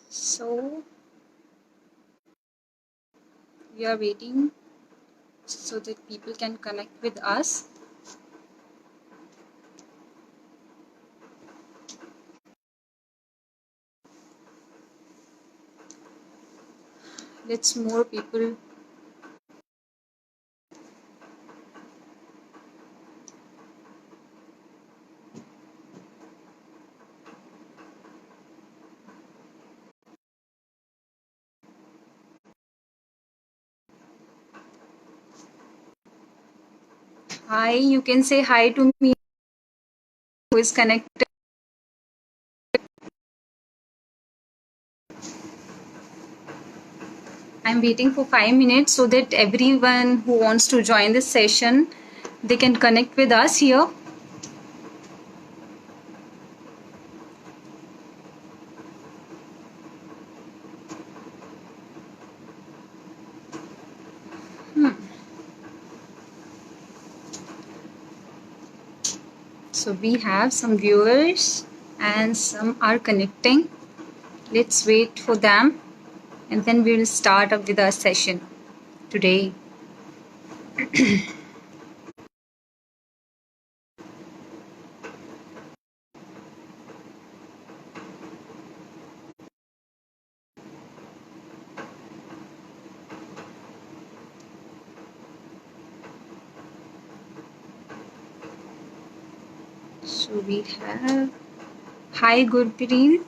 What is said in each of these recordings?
So we are waiting so that people can connect with us. Let's more people. Hi, you can say hi to me who is connected. I'm waiting for 5 minutes so that everyone who wants to join this session, they can connect with us here. So we have some viewers and some are connecting. Let's wait for them and then we will start up with our session today. So we have hi Gurpreet.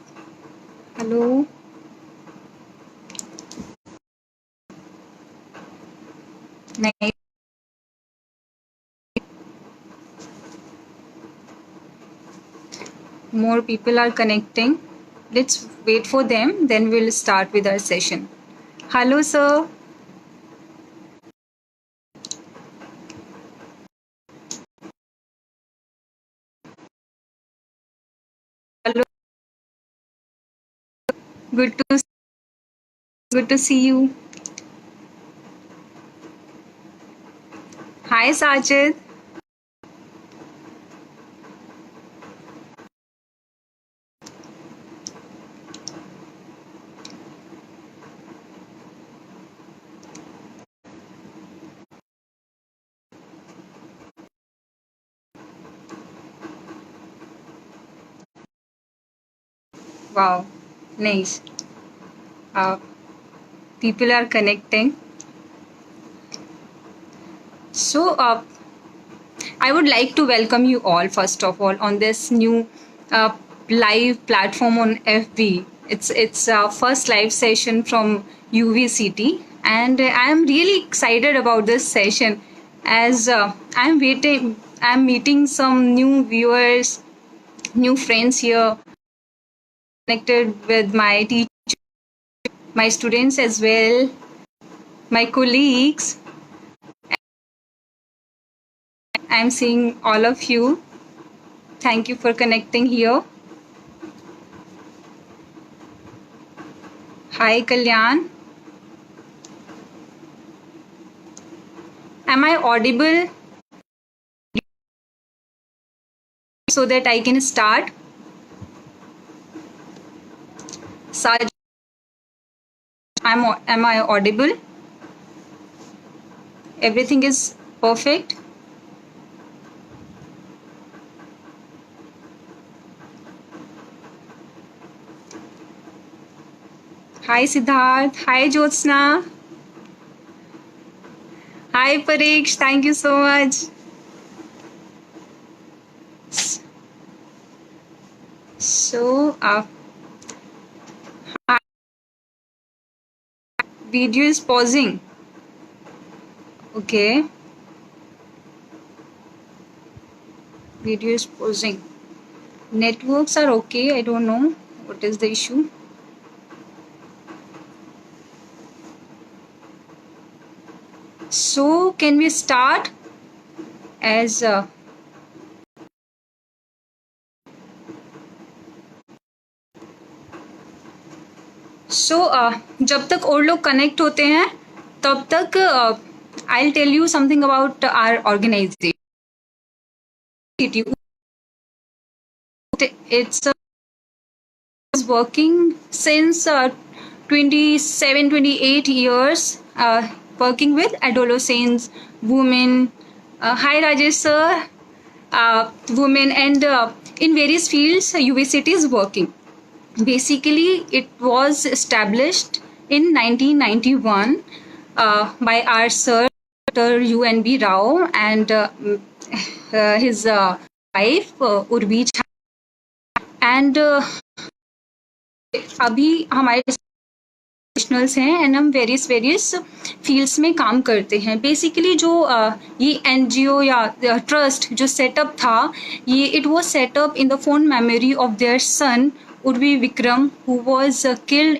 Hello. Nice. More people are connecting. Let's wait for them, then we'll start with our session. Hello, sir. Hello. Good to see you. Hi, Sajid. Wow, nice. Uh, People are connecting. So, I would like to welcome you all, first of all, on this new uh, live platform on FB. It's our first live session from UVCT, and I am really excited about this session as I'm meeting some new viewers, new friends here, connected with my teacher, my students as well, my colleagues. I'm seeing all of you. Thank you for connecting here. Hi, Kalyan. Am I audible so that I can start? Saj, am I audible? Everything is perfect? Hi, Siddharth. Hi, Jyotsna. Hi, Pariksh. Thank you so much. So, video is pausing. Okay. Video is pausing. Networks are okay. I don't know what is the issue. So, can we start as सो जब तक और लोग connect होते हैं तब तक I tell you something about our organisation. It's working since 27-28 years, working with adolescents, women. Hi, Rajesh sir. Women and in various fields, UVCT is working. Basically, it was established in 1991 by our sir, Dr. UNB Rao, and his wife, Urvi Jha. And अभी हमारे professionals हैं and हम various fields में काम करते हैं. Basically जो ये एनजीओ या ट्रस्ट जो सेटअप था, ये it was setup in the phone memory of their son Urvi Vikram who was killed.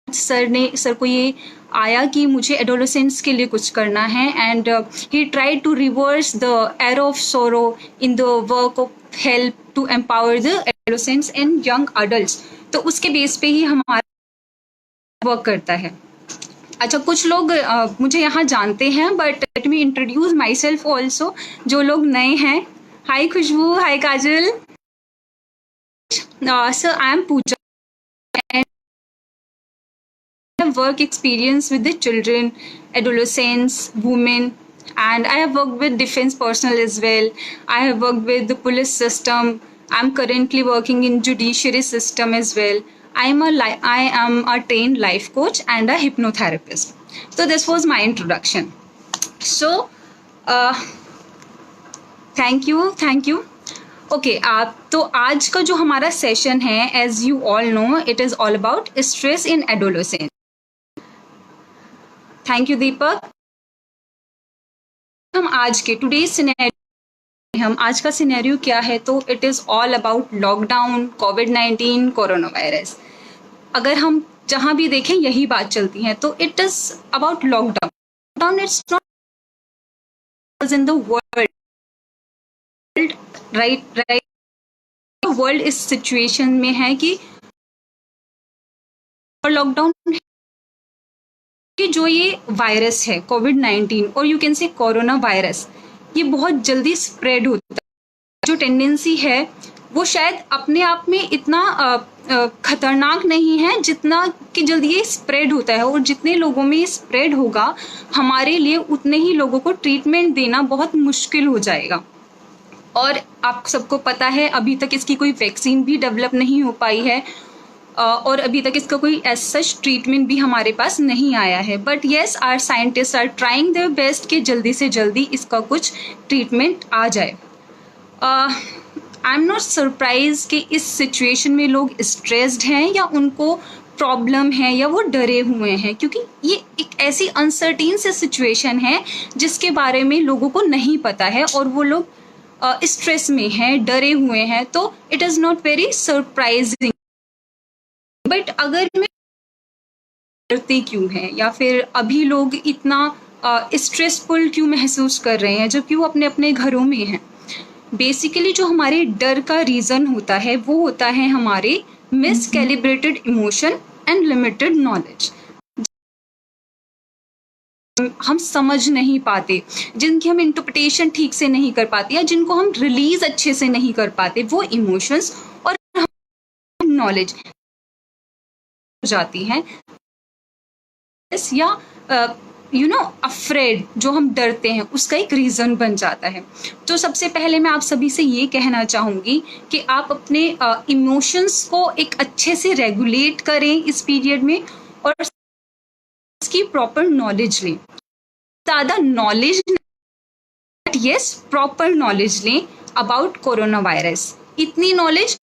Sir को ये आया कि मुझे एडोलेसेंट्स के लिए कुछ करना है and he tried to reverse the era of sorrow in the work of help to empower the adolescents and young adults. तो उसके बेस पे ही हमारा वर्क करता है. अच्छा, कुछ लोग मुझे यहाँ जानते हैं, but let me introduce myself also, जो लोग नए हैं. Hi Khushboo, hi Kajal. Sir, I am Pooja and I have work experience with the children, adolescents, women, and I have worked with defense personnel as well. I have worked with the police system. I'm currently working in judiciary system as well. I am a trained life coach and a hypnotherapist. So this was my introduction. So thank you. Okay, तो आज का जो हमारा session है, as you all know, it is all about stress in adolescence. Thank you, Deepak. हम आज के today's scenario, हम आज का सिनेरियो क्या है, तो it is all about lockdown, covid, corona virus. अगर हम जहाँ भी देखें यही बात चलती है, तो it is about lockdown. Lockdown it's not in the world, right. World इस सिचुएशन में है कि लॉकडाउन कि जो ये वायरस है कोविड-19 और you can say corona virus, ये बहुत जल्दी स्प्रेड होता है. जो टेंडेंसी है वो शायद अपने आप में इतना खतरनाक नहीं है जितना कि जल्दी ये स्प्रेड होता है, और जितने लोगों में ये स्प्रेड होगा हमारे लिए उतने ही लोगों को ट्रीटमेंट देना बहुत मुश्किल हो जाएगा. और आप सबको पता है अभी तक इसकी कोई वैक्सीन भी डेवलप नहीं हो पाई है, और अभी तक इसका कोई एज सच ट्रीटमेंट भी हमारे पास नहीं आया है. But yes, our scientist are trying their best कि जल्दी से जल्दी इसका कुछ ट्रीटमेंट आ जाए. आई एम नॉट सरप्राइज कि इस सिचुएशन में लोग स्ट्रेस्ड हैं या उनको प्रॉब्लम है या वो डरे हुए हैं, क्योंकि ये एक ऐसी अनसर्टेन सी सिचुएशन है जिसके बारे में लोगों को नहीं पता है और वो लोग स्ट्रेस में हैं, डरे हुए हैं. तो it is not very surprising. But अगर मैं डरते क्यों हैं या फिर अभी लोग इतना स्ट्रेसफुल क्यों महसूस कर रहे हैं जबकि वो अपने अपने घरों में हैं. बेसिकली जो हमारे डर का रीज़न होता है वो होता है हमारे मिसकैलिब्रेटेड इमोशन एंड लिमिटेड नॉलेज. हम समझ नहीं पाते, जिनकी हम इंटरप्रिटेशन ठीक से नहीं कर पाते या जिनको हम रिलीज अच्छे से नहीं कर पाते, वो इमोशंस और नॉलेज जाती हैं या अफ्रेड, जो हम डरते हैं, उसका एक रीज़न बन जाता है. तो सबसे पहले मैं आप सभी से ये कहना चाहूँगी कि आप अपने इमोशंस को एक अच्छे से रेगुलेट करें इस पीरियड में और इसकी प्रॉपर नॉलेज लें. ज़्यादा नॉलेज, यस, प्रॉपर नॉलेज लें अबाउट कोरोना वायरस. इतनी नॉलेज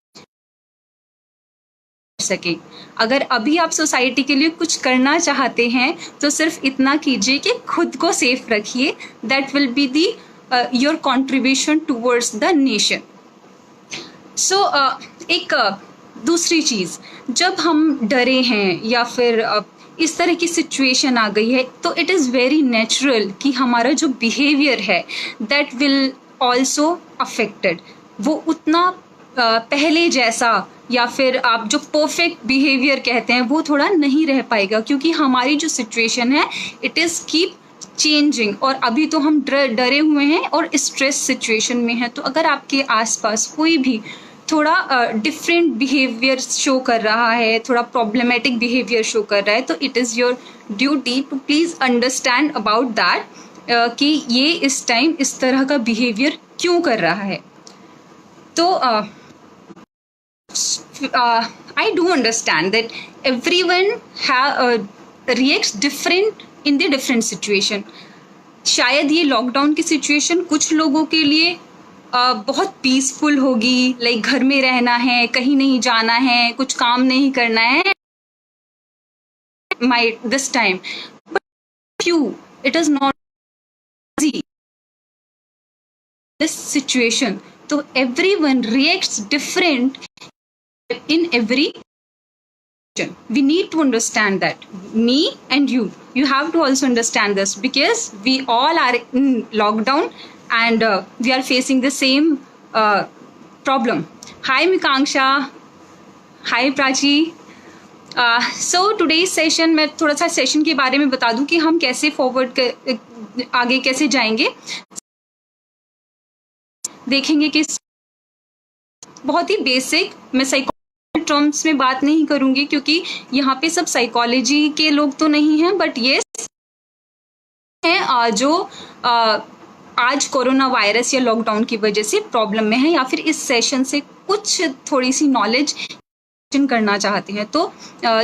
सके. अगर अभी आप सोसाइटी के लिए कुछ करना चाहते हैं तो सिर्फ इतना कीजिए कि खुद को सेफ रखिए. That will be the your contribution towards the nation. So एक दूसरी चीज़, जब हम डरे हैं या फिर इस तरह की सिचुएशन आ गई है, तो इट इज़ वेरी नेचुरल कि हमारा जो बिहेवियर है दैट विल ऑल्सो अफेक्टेड. वो उतना पहले जैसा या फिर आप जो परफेक्ट बिहेवियर कहते हैं वो थोड़ा नहीं रह पाएगा, क्योंकि हमारी जो सिचुएशन है इट इज़ कीप चेंजिंग. और अभी तो हम डरे हुए हैं और स्ट्रेस सिचुएशन में हैं. तो अगर आपके आसपास कोई भी थोड़ा डिफरेंट बिहेवियर शो कर रहा है, थोड़ा प्रॉब्लमेटिक बिहेवियर शो कर रहा है, तो it is your duty to please understand about that कि ये इस टाइम इस तरह का बिहेवियर क्यों कर रहा है. तो I do understand that everyone reacts different in the different situation. शायद ये लॉकडाउन की सिचुएशन कुछ लोगों के लिए बहुत पीसफुल होगी, लाइक घर में रहना है, कहीं नहीं जाना है, कुछ काम नहीं करना है this time. But few, it is not easy. This situation, so everyone reacts different in every situation. We need to understand that. Me and you have to also understand this, because we all are in lockdown and we are facing the same problem. Hi Mikanksha. Hi Prachi. So today's session, मैं थोड़ा सा session के बारे में बता दूं कि हम कैसे फॉरवर्ड आगे कैसे जाएंगे. देखेंगे कि बहुत ही बेसिक, मैं साइकोलॉजी टर्म्स में बात नहीं करूंगी क्योंकि यहाँ पे सब साइकोलॉजी के लोग तो नहीं हैं, बट ये हैं जो आज कोरोना वायरस या लॉकडाउन की वजह से प्रॉब्लम में है, या फिर इस सेशन से कुछ थोड़ी सी नॉलेज करना चाहते हैं. तो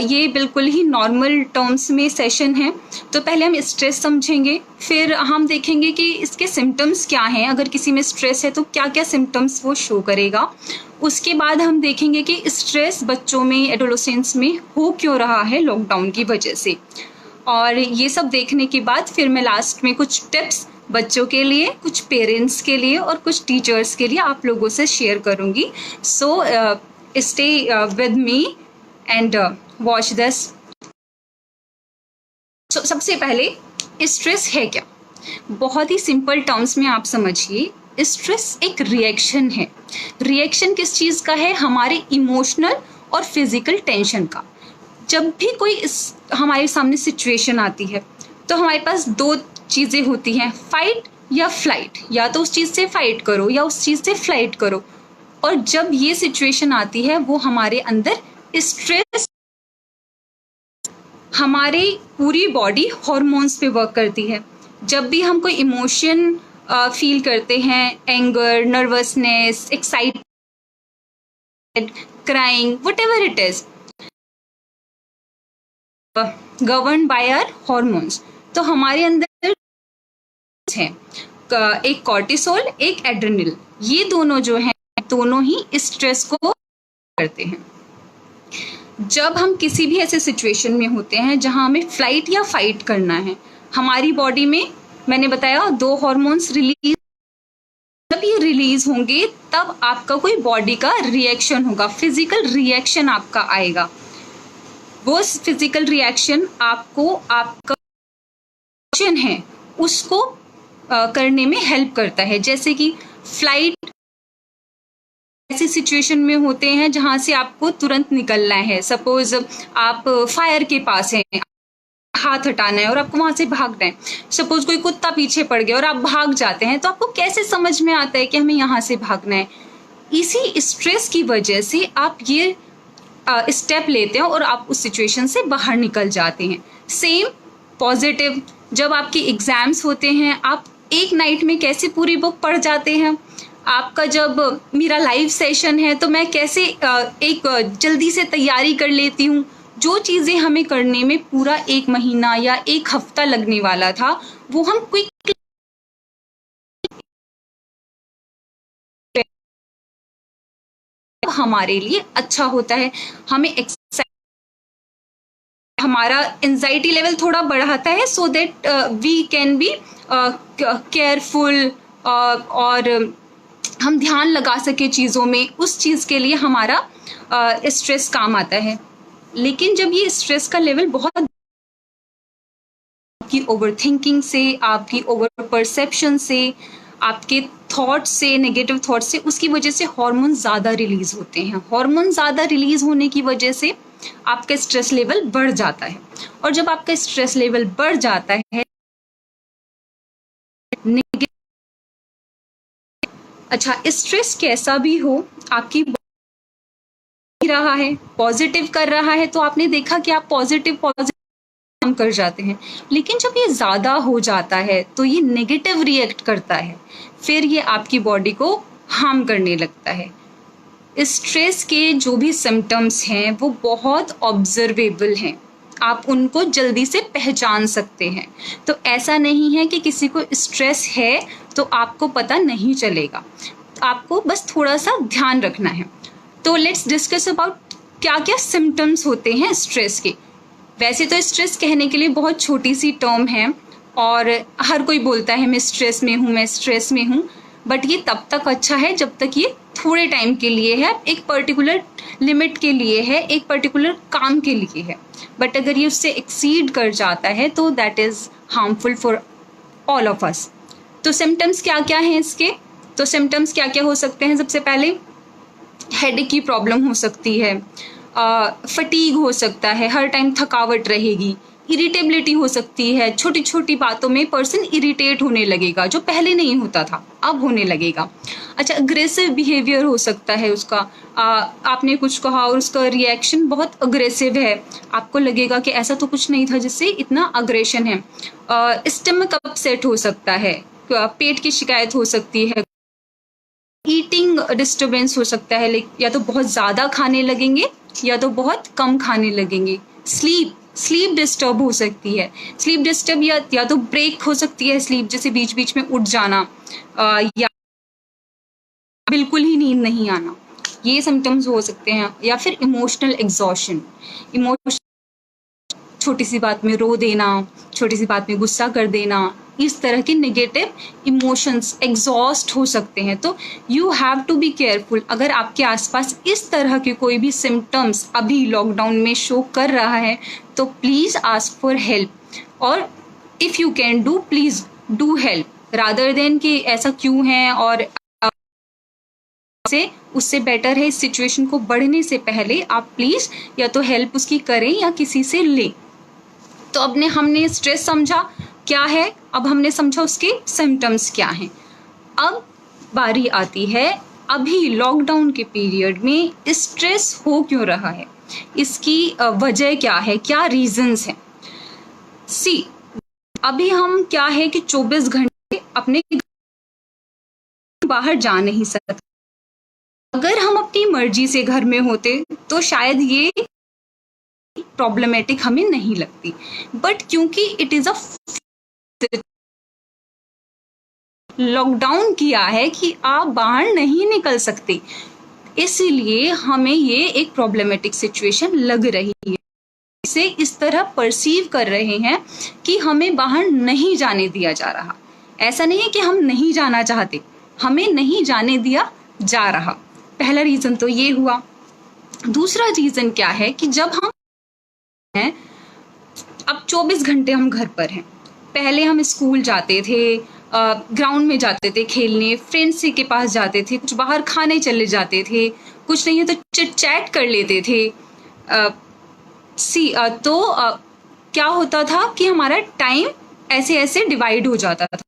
ये बिल्कुल ही नॉर्मल टर्म्स में सेशन है. तो पहले हम स्ट्रेस समझेंगे, फिर हम देखेंगे कि इसके सिम्टम्स क्या हैं, अगर किसी में स्ट्रेस है तो क्या क्या सिम्टम्स वो शो करेगा. उसके बाद हम देखेंगे कि स्ट्रेस बच्चों में, एडोलेसेंट्स में हो क्यों रहा है लॉकडाउन की वजह से. और ये सब देखने के बाद फिर मैं लास्ट में कुछ टिप्स बच्चों के लिए, कुछ पेरेंट्स के लिए और कुछ टीचर्स के लिए आप लोगों से शेयर करूँगी. सो stay with me and watch this. So, सबसे पहले स्ट्रेस है क्या. बहुत ही सिंपल टर्म्स में आप समझिए, स्ट्रेस एक रिएक्शन है. रिएक्शन किस चीज़ का है, हमारे इमोशनल और फिजिकल टेंशन का. जब भी कोई हमारे सामने सिचुएशन आती है तो हमारे पास दो चीज़ें होती हैं, फाइट या फ्लाइट. या तो उस चीज़ से फाइट करो या उस चीज़ से फ्लाइट करो. और जब ये सिचुएशन आती है वो हमारे अंदर स्ट्रेस, हमारी पूरी बॉडी हॉर्मोन्स पे वर्क करती है. जब भी हम कोई इमोशन फील करते हैं, anger, nervousness, excitement, crying, whatever it is, govern by our hormones. तो हमारे अंदर है एक कॉर्टिसोल, एक एड्रेनल. ये दोनों जो हैं, दोनों ही स्ट्रेस को करते हैं. जब हम किसी भी ऐसे सिचुएशन में होते हैं जहां हमें फ्लाइट या फाइट करना है, हमारी बॉडी में, मैंने बताया, दो हार्मोन्स रिलीज. जब ये रिलीज होंगे तब आपका कोई बॉडी का रिएक्शन होगा, फिजिकल रिएक्शन आपका आएगा. वो फिजिकल रिएक्शन आपको आपका एक्शन है उसको करने में हेल्प करता है. जैसे कि फ्लाइट ऐसी सिचुएशन में होते हैं जहां से आपको तुरंत निकलना है. सपोज आप फायर के पास हैं, हाथ हटाना है और आपको वहां से भागना है. सपोज कोई कुत्ता पीछे पड़ गया और आप भाग जाते हैं, तो आपको कैसे समझ में आता है कि हमें यहाँ से भागना है. इसी स्ट्रेस की वजह से आप ये स्टेप लेते हैं और आप उस सिचुएशन से बाहर निकल जाते हैं. सेम पॉजिटिव, जब आपके एग्जाम्स होते हैं, आप एक नाइट में कैसे पूरी बुक पढ़ जाते हैं. आपका जब मेरा लाइव सेशन है तो मैं कैसे एक जल्दी से तैयारी कर लेती हूँ. जो चीज़ें हमें करने में पूरा एक महीना या एक हफ्ता लगने वाला था, वो हम क्विक हमारे लिए अच्छा होता है. हमें हमारा एंजाइटी लेवल थोड़ा बढ़ाता है, so that we can be careful और हम ध्यान लगा सके चीज़ों में. उस चीज़ के लिए हमारा स्ट्रेस काम आता है. लेकिन जब ये स्ट्रेस का लेवल बहुत, आपकी ओवर थिंकिंग से, आपकी ओवर परसेप्शन से, आपके थॉट से, नेगेटिव थॉट से, उसकी वजह से हार्मोन ज़्यादा रिलीज होते हैं. हार्मोन ज़्यादा रिलीज होने की वजह से आपका स्ट्रेस लेवल बढ़ जाता है. और जब आपका स्ट्रेस लेवल बढ़ जाता है, अच्छा, स्ट्रेस कैसा भी हो, आपकी रहा है, पॉजिटिव कर रहा है, तो आपने देखा कि आप पॉजिटिव काम कर जाते हैं। लेकिन जब ये ज़्यादा हो जाता है तो ये नेगेटिव रिएक्ट करता है, फिर ये आपकी बॉडी को हार्म करने लगता है। स्ट्रेस के जो भी सिम्टम्स हैं वो बहुत ऑब्जर्वेबल हैं, आप उनको जल्दी से पहचान सकते हैं। तो ऐसा नहीं है कि किसी को स्ट्रेस है तो आपको पता नहीं चलेगा, आपको बस थोड़ा सा ध्यान रखना है। तो लेट्स डिस्कस अबाउट क्या क्या सिम्टम्स होते हैं स्ट्रेस के। वैसे तो स्ट्रेस कहने के लिए बहुत छोटी सी टर्म है और हर कोई बोलता है मैं स्ट्रेस में हूँ, मैं स्ट्रेस में हूँ, बट ये तब तक अच्छा है जब तक ये थोड़े टाइम के लिए है, एक पर्टिकुलर लिमिट के लिए है, एक पर्टिकुलर काम के लिए है। बट अगर ये उससे एक्सीड कर जाता है तो that is harmful for all of us. तो सिम्टम्स क्या क्या हैं इसके? तो सिम्टम्स क्या क्या हो सकते हैं? सबसे पहले हेडेक की प्रॉब्लम हो सकती है, फटीग हो सकता है, हर टाइम थकावट रहेगी, इरिटेबिलिटी हो सकती है, छोटी छोटी बातों में पर्सन इरिटेट होने लगेगा जो पहले नहीं होता था, अब होने लगेगा। अच्छा, अग्रेसिव बिहेवियर हो सकता है उसका, आपने कुछ कहा और उसका रिएक्शन बहुत अग्रेसिव है, आपको लगेगा कि ऐसा तो कुछ नहीं था जिससे इतना अग्रेशन है। स्टमक अपसेट हो सकता है, पेट की शिकायत हो सकती है, ईटिंग डिस्टर्बेंस हो सकता है, या तो बहुत ज़्यादा खाने लगेंगे या तो बहुत कम खाने लगेंगे। स्लीप डिस्टर्ब हो सकती है, स्लीप डिस्टर्ब या तो ब्रेक हो सकती है स्लीप, जैसे बीच बीच में उठ जाना, या बिल्कुल ही नींद नहीं आना, ये सिम्टम्स हो सकते हैं। या फिर इमोशनल एग्जॉशन, छोटी सी बात में रो देना, छोटी सी बात में गुस्सा कर देना, इस तरह के नेगेटिव इमोशंस एग्जॉस्ट हो सकते हैं। तो you have to be careful. अगर आपके आसपास इस तरह के कोई भी सिम्टम्स अभी लॉकडाउन में शो कर रहा है तो प्लीज़ आस्क फॉर हेल्प, और if you can do please do help, rather than कि ऐसा क्यों है, और से उससे बेटर है इस सिचुएशन को बढ़ने से पहले आप प्लीज़ या तो हेल्प उसकी करें या किसी से लें। तो अब हमने स्ट्रेस समझा क्या है, अब हमने समझा उसके सिम्टम्स क्या हैं। अब बारी आती है अभी लॉकडाउन के पीरियड में स्ट्रेस हो क्यों रहा है, इसकी वजह क्या है, क्या रीजंस हैं। सी, अभी हम क्या है कि 24 घंटे अपने बाहर जा नहीं सकते। अगर हम अपनी मर्जी से घर में होते तो शायद ये प्रॉब्लमेटिक हमें नहीं लगती, बट क्योंकि इट इज़ अ लॉकडाउन किया है कि आप बाहर नहीं निकल सकते, इसलिए हमें ये एक प्रॉब्लमेटिक सिचुएशन लग रही है। इसे इस तरह परसीव कर रहे हैं कि हमें बाहर नहीं जाने दिया जा रहा। ऐसा नहीं है कि हम नहीं जाना चाहते, हमें नहीं जाने दिया जा रहा। पहला रीज़न तो ये हुआ। दूसरा रीज़न क्या है कि जब हम हैं, अब 24 घंटे हम घर पर हैं। पहले हम स्कूल जाते थे, ग्राउंड में जाते थे खेलने, फ्रेंड्स के पास जाते थे, कुछ बाहर खाने चले जाते थे, कुछ नहीं है तो चिट चैट कर लेते थे। क्या होता था कि हमारा टाइम ऐसे ऐसे डिवाइड हो जाता था।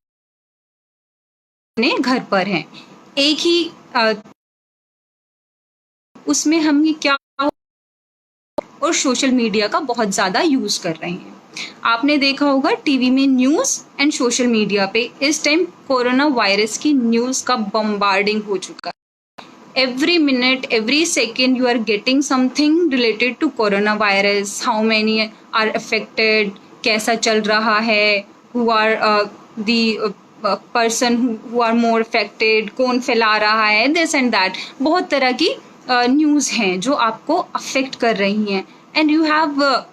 अपने घर पर हैं, एक ही उसमें हम क्या और सोशल मीडिया का बहुत ज़्यादा यूज़ कर रहे हैं। आपने देखा होगा टीवी में न्यूज़ एंड सोशल मीडिया पे इस टाइम कोरोना वायरस की न्यूज़ का बम्बार्डिंग हो चुका है। Every minute, every second you are getting something related to corona virus, how many are affected, कैसा चल रहा है, who are the person who are more affected, कौन फैला रहा है, दिस एंड दैट। बहुत तरह की न्यूज़ हैं जो आपको अफेक्ट कर रही हैं, एंड यू हैव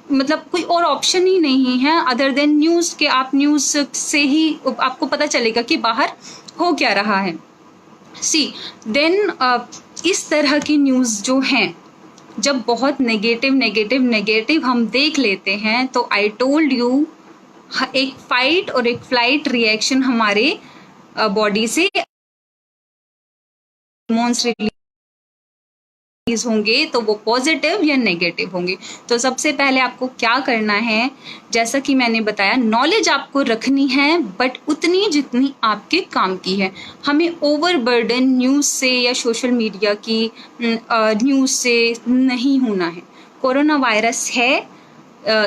मतलब कोई और ऑप्शन ही नहीं है अदर देन न्यूज़ के। आप न्यूज़ से ही आपको पता चलेगा कि बाहर हो क्या रहा है। सी देन इस तरह की न्यूज़ जो हैं, जब बहुत नेगेटिव हम देख लेते हैं तो आई टोल्ड यू एक फाइट और एक फ्लाइट रिएक्शन हमारे बॉडी से हॉर्मोन्स रिलीज होंगे तो वो पॉजिटिव या नेगेटिव होंगे। तो सबसे पहले आपको क्या करना है, जैसा कि मैंने बताया, नॉलेज आपको रखनी है बट उतनी जितनी आपके काम की है। हमें ओवरबर्डन न्यूज़ से या सोशल मीडिया की न्यूज़ से नहीं होना है। कोरोना वायरस है,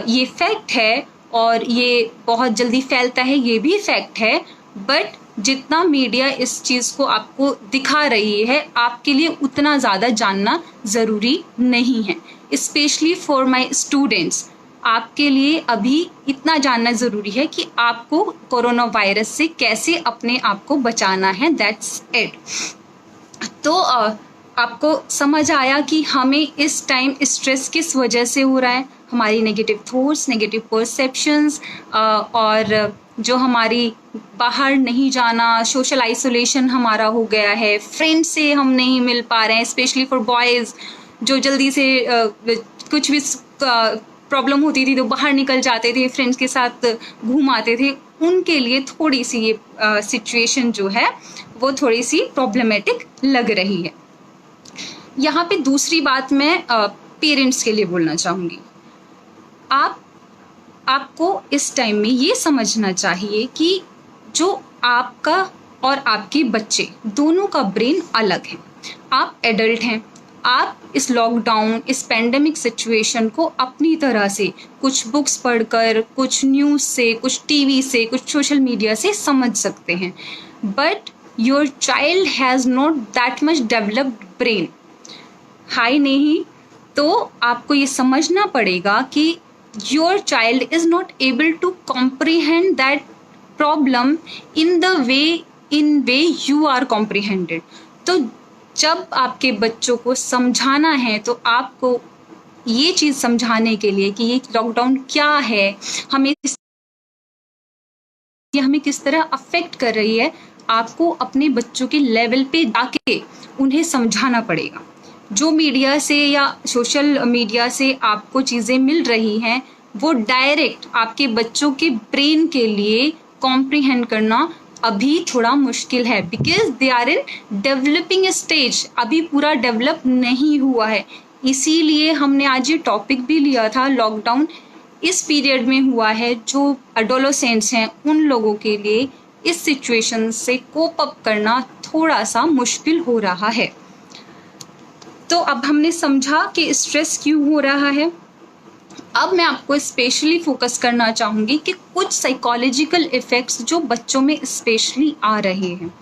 ये फैक्ट है और ये बहुत जल्दी फैलता है, ये भी फैक्ट है, बट जितना मीडिया इस चीज़ को आपको दिखा रही है आपके लिए उतना ज़्यादा जानना ज़रूरी नहीं है। स्पेशली फॉर माय स्टूडेंट्स, आपके लिए अभी इतना जानना ज़रूरी है कि आपको कोरोना वायरस से कैसे अपने आप को बचाना है, दैट्स इट। तो आपको समझ आया कि हमें इस टाइम स्ट्रेस किस वजह से हो रहा है, हमारी नेगेटिव थॉट्स, नेगेटिव परसेप्शंस, और जो हमारी बाहर नहीं जाना, सोशल आइसोलेशन हमारा हो गया है, फ्रेंड से हम नहीं मिल पा रहे हैं, स्पेशली फॉर बॉयज़ जो जल्दी से कुछ भी प्रॉब्लम होती थी तो बाहर निकल जाते थे, फ्रेंड्स के साथ घूम आते थे, उनके लिए थोड़ी सी ये सिचुएशन जो है वो थोड़ी सी प्रॉब्लमेटिक लग रही है। यहाँ पे दूसरी बात मैं पेरेंट्स के लिए बोलना चाहूँगी। आपको इस टाइम में ये समझना चाहिए कि जो आपका और आपके बच्चे दोनों का ब्रेन अलग है। आप एडल्ट हैं, आप इस लॉकडाउन, इस पेंडेमिक सिचुएशन को अपनी तरह से कुछ बुक्स पढ़कर, कुछ न्यूज़ से, कुछ टीवी से, कुछ सोशल मीडिया से समझ सकते हैं, but your child has not that much developed brain, high नहीं। तो आपको ये समझना पड़ेगा कि your child is not able to comprehend that problem in the way you are comprehended। तो जब आपके बच्चों को समझाना है तो आपको ये चीज़ समझाने के लिए कि ये लॉकडाउन क्या है, हमें किस तरह अफेक्ट कर रही है, आपको अपने बच्चों के लेवल पे जाके उन्हें समझाना पड़ेगा। जो मीडिया से या सोशल मीडिया से आपको चीज़ें मिल रही हैं वो डायरेक्ट आपके बच्चों के ब्रेन के लिए कॉम्प्रिहेंड करना अभी थोड़ा मुश्किल है, because they are in developing stage, अभी पूरा डेवलप नहीं हुआ है। इसीलिए हमने आज ये टॉपिक भी लिया था, लॉकडाउन इस पीरियड में हुआ है जो एडोलेसेंट्स हैं उन लोगों के लिए इस सिचुएशन से कोप अप करना थोड़ा सा मुश्किल हो रहा है। तो अब हमने समझा कि स्ट्रेस क्यों हो रहा है। अब मैं आपको स्पेशली फोकस करना चाहूँगी कि कुछ साइकोलॉजिकल इफ़ेक्ट्स जो बच्चों में स्पेशली आ रहे हैं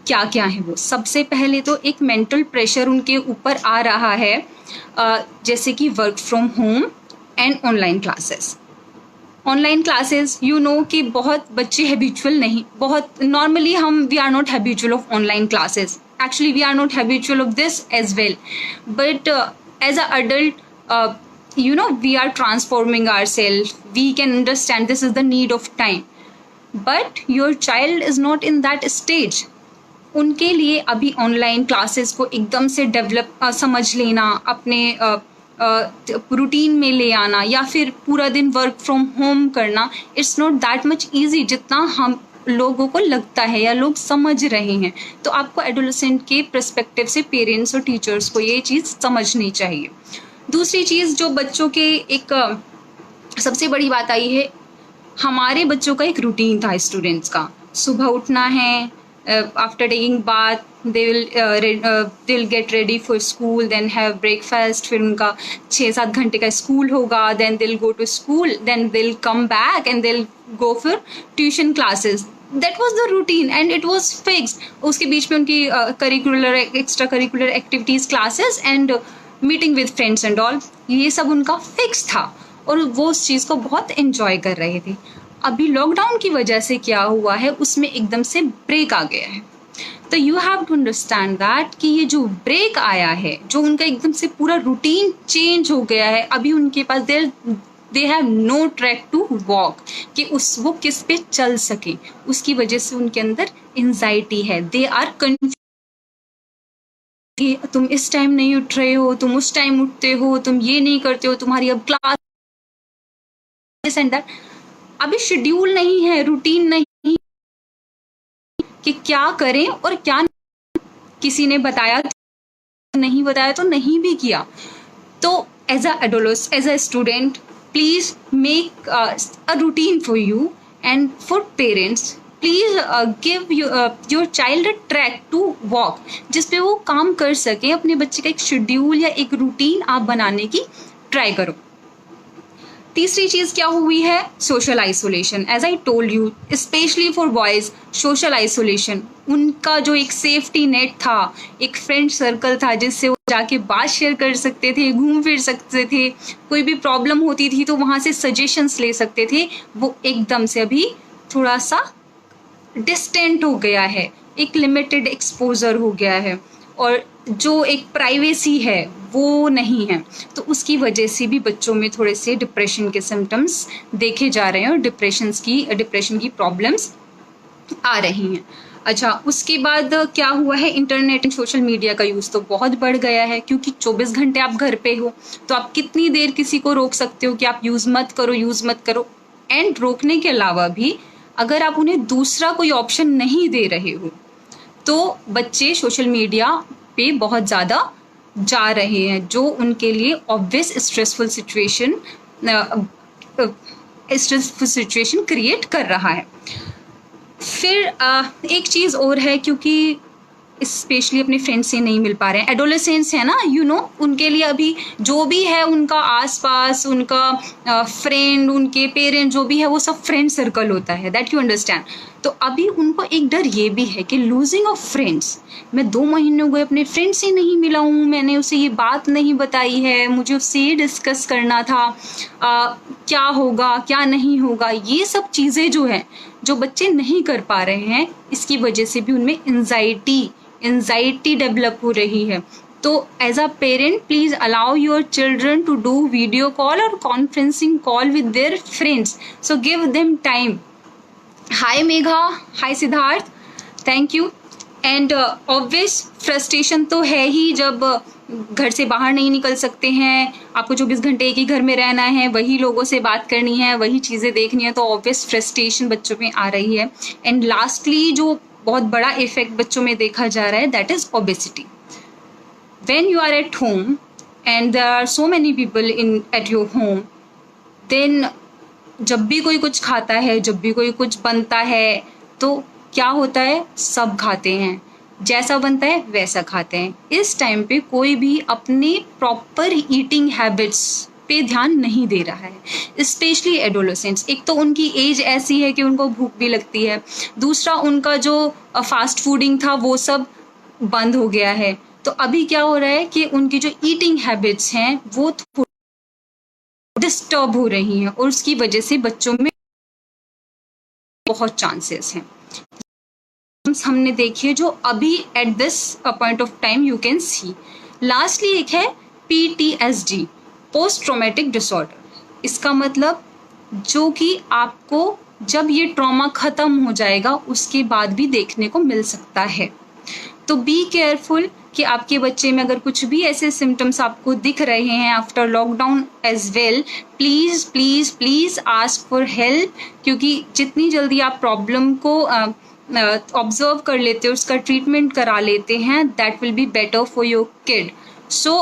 क्या क्या है वो। सबसे पहले तो एक मेंटल प्रेशर उनके ऊपर आ रहा है, जैसे कि work from home and online classes. Online classes you know कि बहुत बच्चे हैबिचुअल नहीं, बहुत normally we are not habitual of online classes, actually we are not habitual of this as well, but as an adult we are transforming ourselves, we can understand this is the need of time, but your child is not in that stage। उनके लिए अभी online classes को एकदम से develop समझ लेना, अपने routine में ले आना या फिर पूरा दिन वर्क फ्रॉम होम करना, it's not that much easy जितना हम लोगों को लगता है या लोग समझ रहे हैं। तो आपको एडोलेसेंट के पर्सपेक्टिव से पेरेंट्स और टीचर्स को ये चीज़ समझनी चाहिए। दूसरी चीज़ जो बच्चों के एक सबसे बड़ी बात आई है, हमारे बच्चों का एक रूटीन था स्टूडेंट्स का, सुबह उठना है, after taking bath they will get ready for school, then have breakfast, फिर उनका 6-7 घंटे का स्कूल होगा, देन दिल गो टू स्कूल, देन दिल कम बैक एंड दिल go for tuition classes. That was the routine and it was fixed. उसके बीच में उनकी curricular, extra curricular activities, classes and meeting with friends and all, ये सब उनका fix था और वो उस चीज़ को बहुत एंजॉय कर रहे थे। अभी लॉकडाउन की वजह से क्या हुआ है, उसमें एकदम से ब्रेक आ गया है। तो you have to understand that कि ये जो ब्रेक आया है, जो उनका एकदम से पूरा रूटीन चेंज हो गया है, अभी उनके पास they have no track to walk कि वो किस पे चल सके, उसकी वजह से उनके अंदर एंजाइटी है। दे आर कंफ्यूज, तुम इस टाइम नहीं उठ रहे हो, तुम उस टाइम उठते हो, तुम ये नहीं करते हो, तुम्हारी अब क्लास एंड दैट। अभी शेड्यूल नहीं है, रूटीन नहीं कि क्या करें और क्या नहीं। किसी ने बताया नहीं बताया तो नहीं भी किया। तो as a student, please make a routine for you and for parents. Please give your child a track to walk, जिसपे वो काम कर सके। अपने बच्चे का एक शेड्यूल या एक रूटीन आप बनाने की ट्राई करो। तीसरी चीज क्या हुई है? Social isolation. As I told you, specially for boys, social isolation, उनका जो एक सेफ्टी नेट था, एक फ्रेंड सर्कल था जिससे वो जाके बात शेयर कर सकते थे, घूम फिर सकते थे, कोई भी प्रॉब्लम होती थी तो वहां से सजेशंस ले सकते थे, वो एकदम से अभी थोड़ा सा डिस्टेंट हो गया है, एक लिमिटेड एक्सपोजर हो गया है, और जो एक प्राइवेसी है वो नहीं है। तो उसकी वजह से भी बच्चों में थोड़े से डिप्रेशन के सिम्टम्स देखे जा रहे हैं और डिप्रेशन की प्रॉब्लम्स आ रही हैं। अच्छा, उसके बाद क्या हुआ है? इंटरनेट एंड सोशल मीडिया का यूज़ तो बहुत बढ़ गया है, क्योंकि 24 घंटे आप घर पे हो, तो आप कितनी देर किसी को रोक सकते हो कि आप यूज़ मत करो। एंड रोकने के अलावा भी अगर आप उन्हें दूसरा कोई ऑप्शन नहीं दे रहे हो, तो बच्चे सोशल मीडिया पे बहुत ज़्यादा जा रहे हैं, जो उनके लिए ऑब्वियस स्ट्रेसफुल सिचुएशन क्रिएट कर रहा है। फिर एक चीज़ और है, क्योंकि स्पेशली अपने फ्रेंड से नहीं मिल पा रहे हैं, एडोलेसेंस है ना, उनके लिए अभी जो भी है उनका आसपास, उनका फ्रेंड, उनके पेरेंट, जो भी है वो सब फ्रेंड सर्कल होता है, दैट यू अंडरस्टैंड। तो अभी उनको एक डर ये भी है कि लूजिंग ऑफ फ्रेंड्स, मैं 2 महीने हो गए अपने फ्रेंड से नहीं मिला हूँ, मैंने उसे ये बात नहीं बताई है, मुझे उससे ये डिस्कस करना था, क्या होगा क्या नहीं होगा, ये सब चीज़ें जो हैं जो बच्चे नहीं कर पा रहे हैं, इसकी वजह से भी उनमें एंजाइटी डेवलप हो रही है। तो as a parent, please allow your children to do video call और conferencing call with their friends, so give them time. Hi Megha, hi Siddharth, thank you. And obvious frustration तो है ही, जब घर से बाहर नहीं निकल सकते हैं, आपको 24 घंटे एक ही घर में रहना है, वही लोगों से बात करनी है, वही चीज़ें देखनी है, तो ऑब्वियस फ्रस्ट्रेशन बच्चों में आ रही है। एंड लास्टली जो बहुत बड़ा इफेक्ट बच्चों में देखा जा रहा है, that is obesity. When you are at home and there are so many people in at your home, then जब भी कोई कुछ खाता है, जब भी कोई कुछ बनता है, तो क्या होता है? सब खाते हैं, जैसा बनता है वैसा खाते हैं। इस टाइम पे कोई भी अपने प्रॉपर ईटिंग हैबिट्स पे ध्यान नहीं दे रहा है, स्पेशली एडोलेसेंट्स। एक तो उनकी एज ऐसी है कि उनको भूख भी लगती है, दूसरा उनका जो फास्ट फूडिंग था वो सब बंद हो गया है। तो अभी क्या हो रहा है कि उनकी जो ईटिंग हैबिट्स हैं वो डिस्टर्ब हो रही हैं, और उसकी वजह से बच्चों में बहुत चांसेस हैं हमने देखिए, जो अभी at this point of time you can see. Lastly एक है PTSD, पोस्ट ट्रॉमेटिक डिसऑर्डर। इसका मतलब जो कि आपको जब ये ट्रॉमा खत्म हो जाएगा उसके बाद भी देखने को मिल सकता है। तो बी केयरफुल कि आपके बच्चे में अगर कुछ भी ऐसे सिम्टम्स आपको दिख रहे हैं after lockdown as well, please please please ask for help, क्योंकि जितनी जल्दी आप प्रॉब्लम को ऑब्जर्व कर लेते हो, उसका ट्रीटमेंट करा लेते हैं, that will be better for your kid. So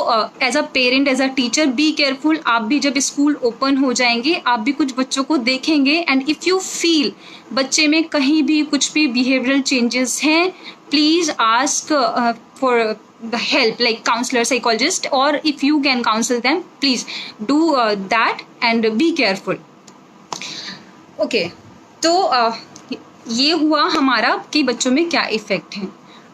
as a parent, as a teacher, be careful. आप भी जब स्कूल ओपन हो जाएंगे, आप भी कुछ बच्चों को देखेंगे, एंड इफ़ यू फील बच्चे में कहीं भी कुछ भी बिहेवियरल चेंजेस हैं, please ask for the help like counselor, psychologist, or if you can counsel them, please do that and be careful. Okay, तो ये हुआ हमारा कि बच्चों में क्या इफेक्ट है।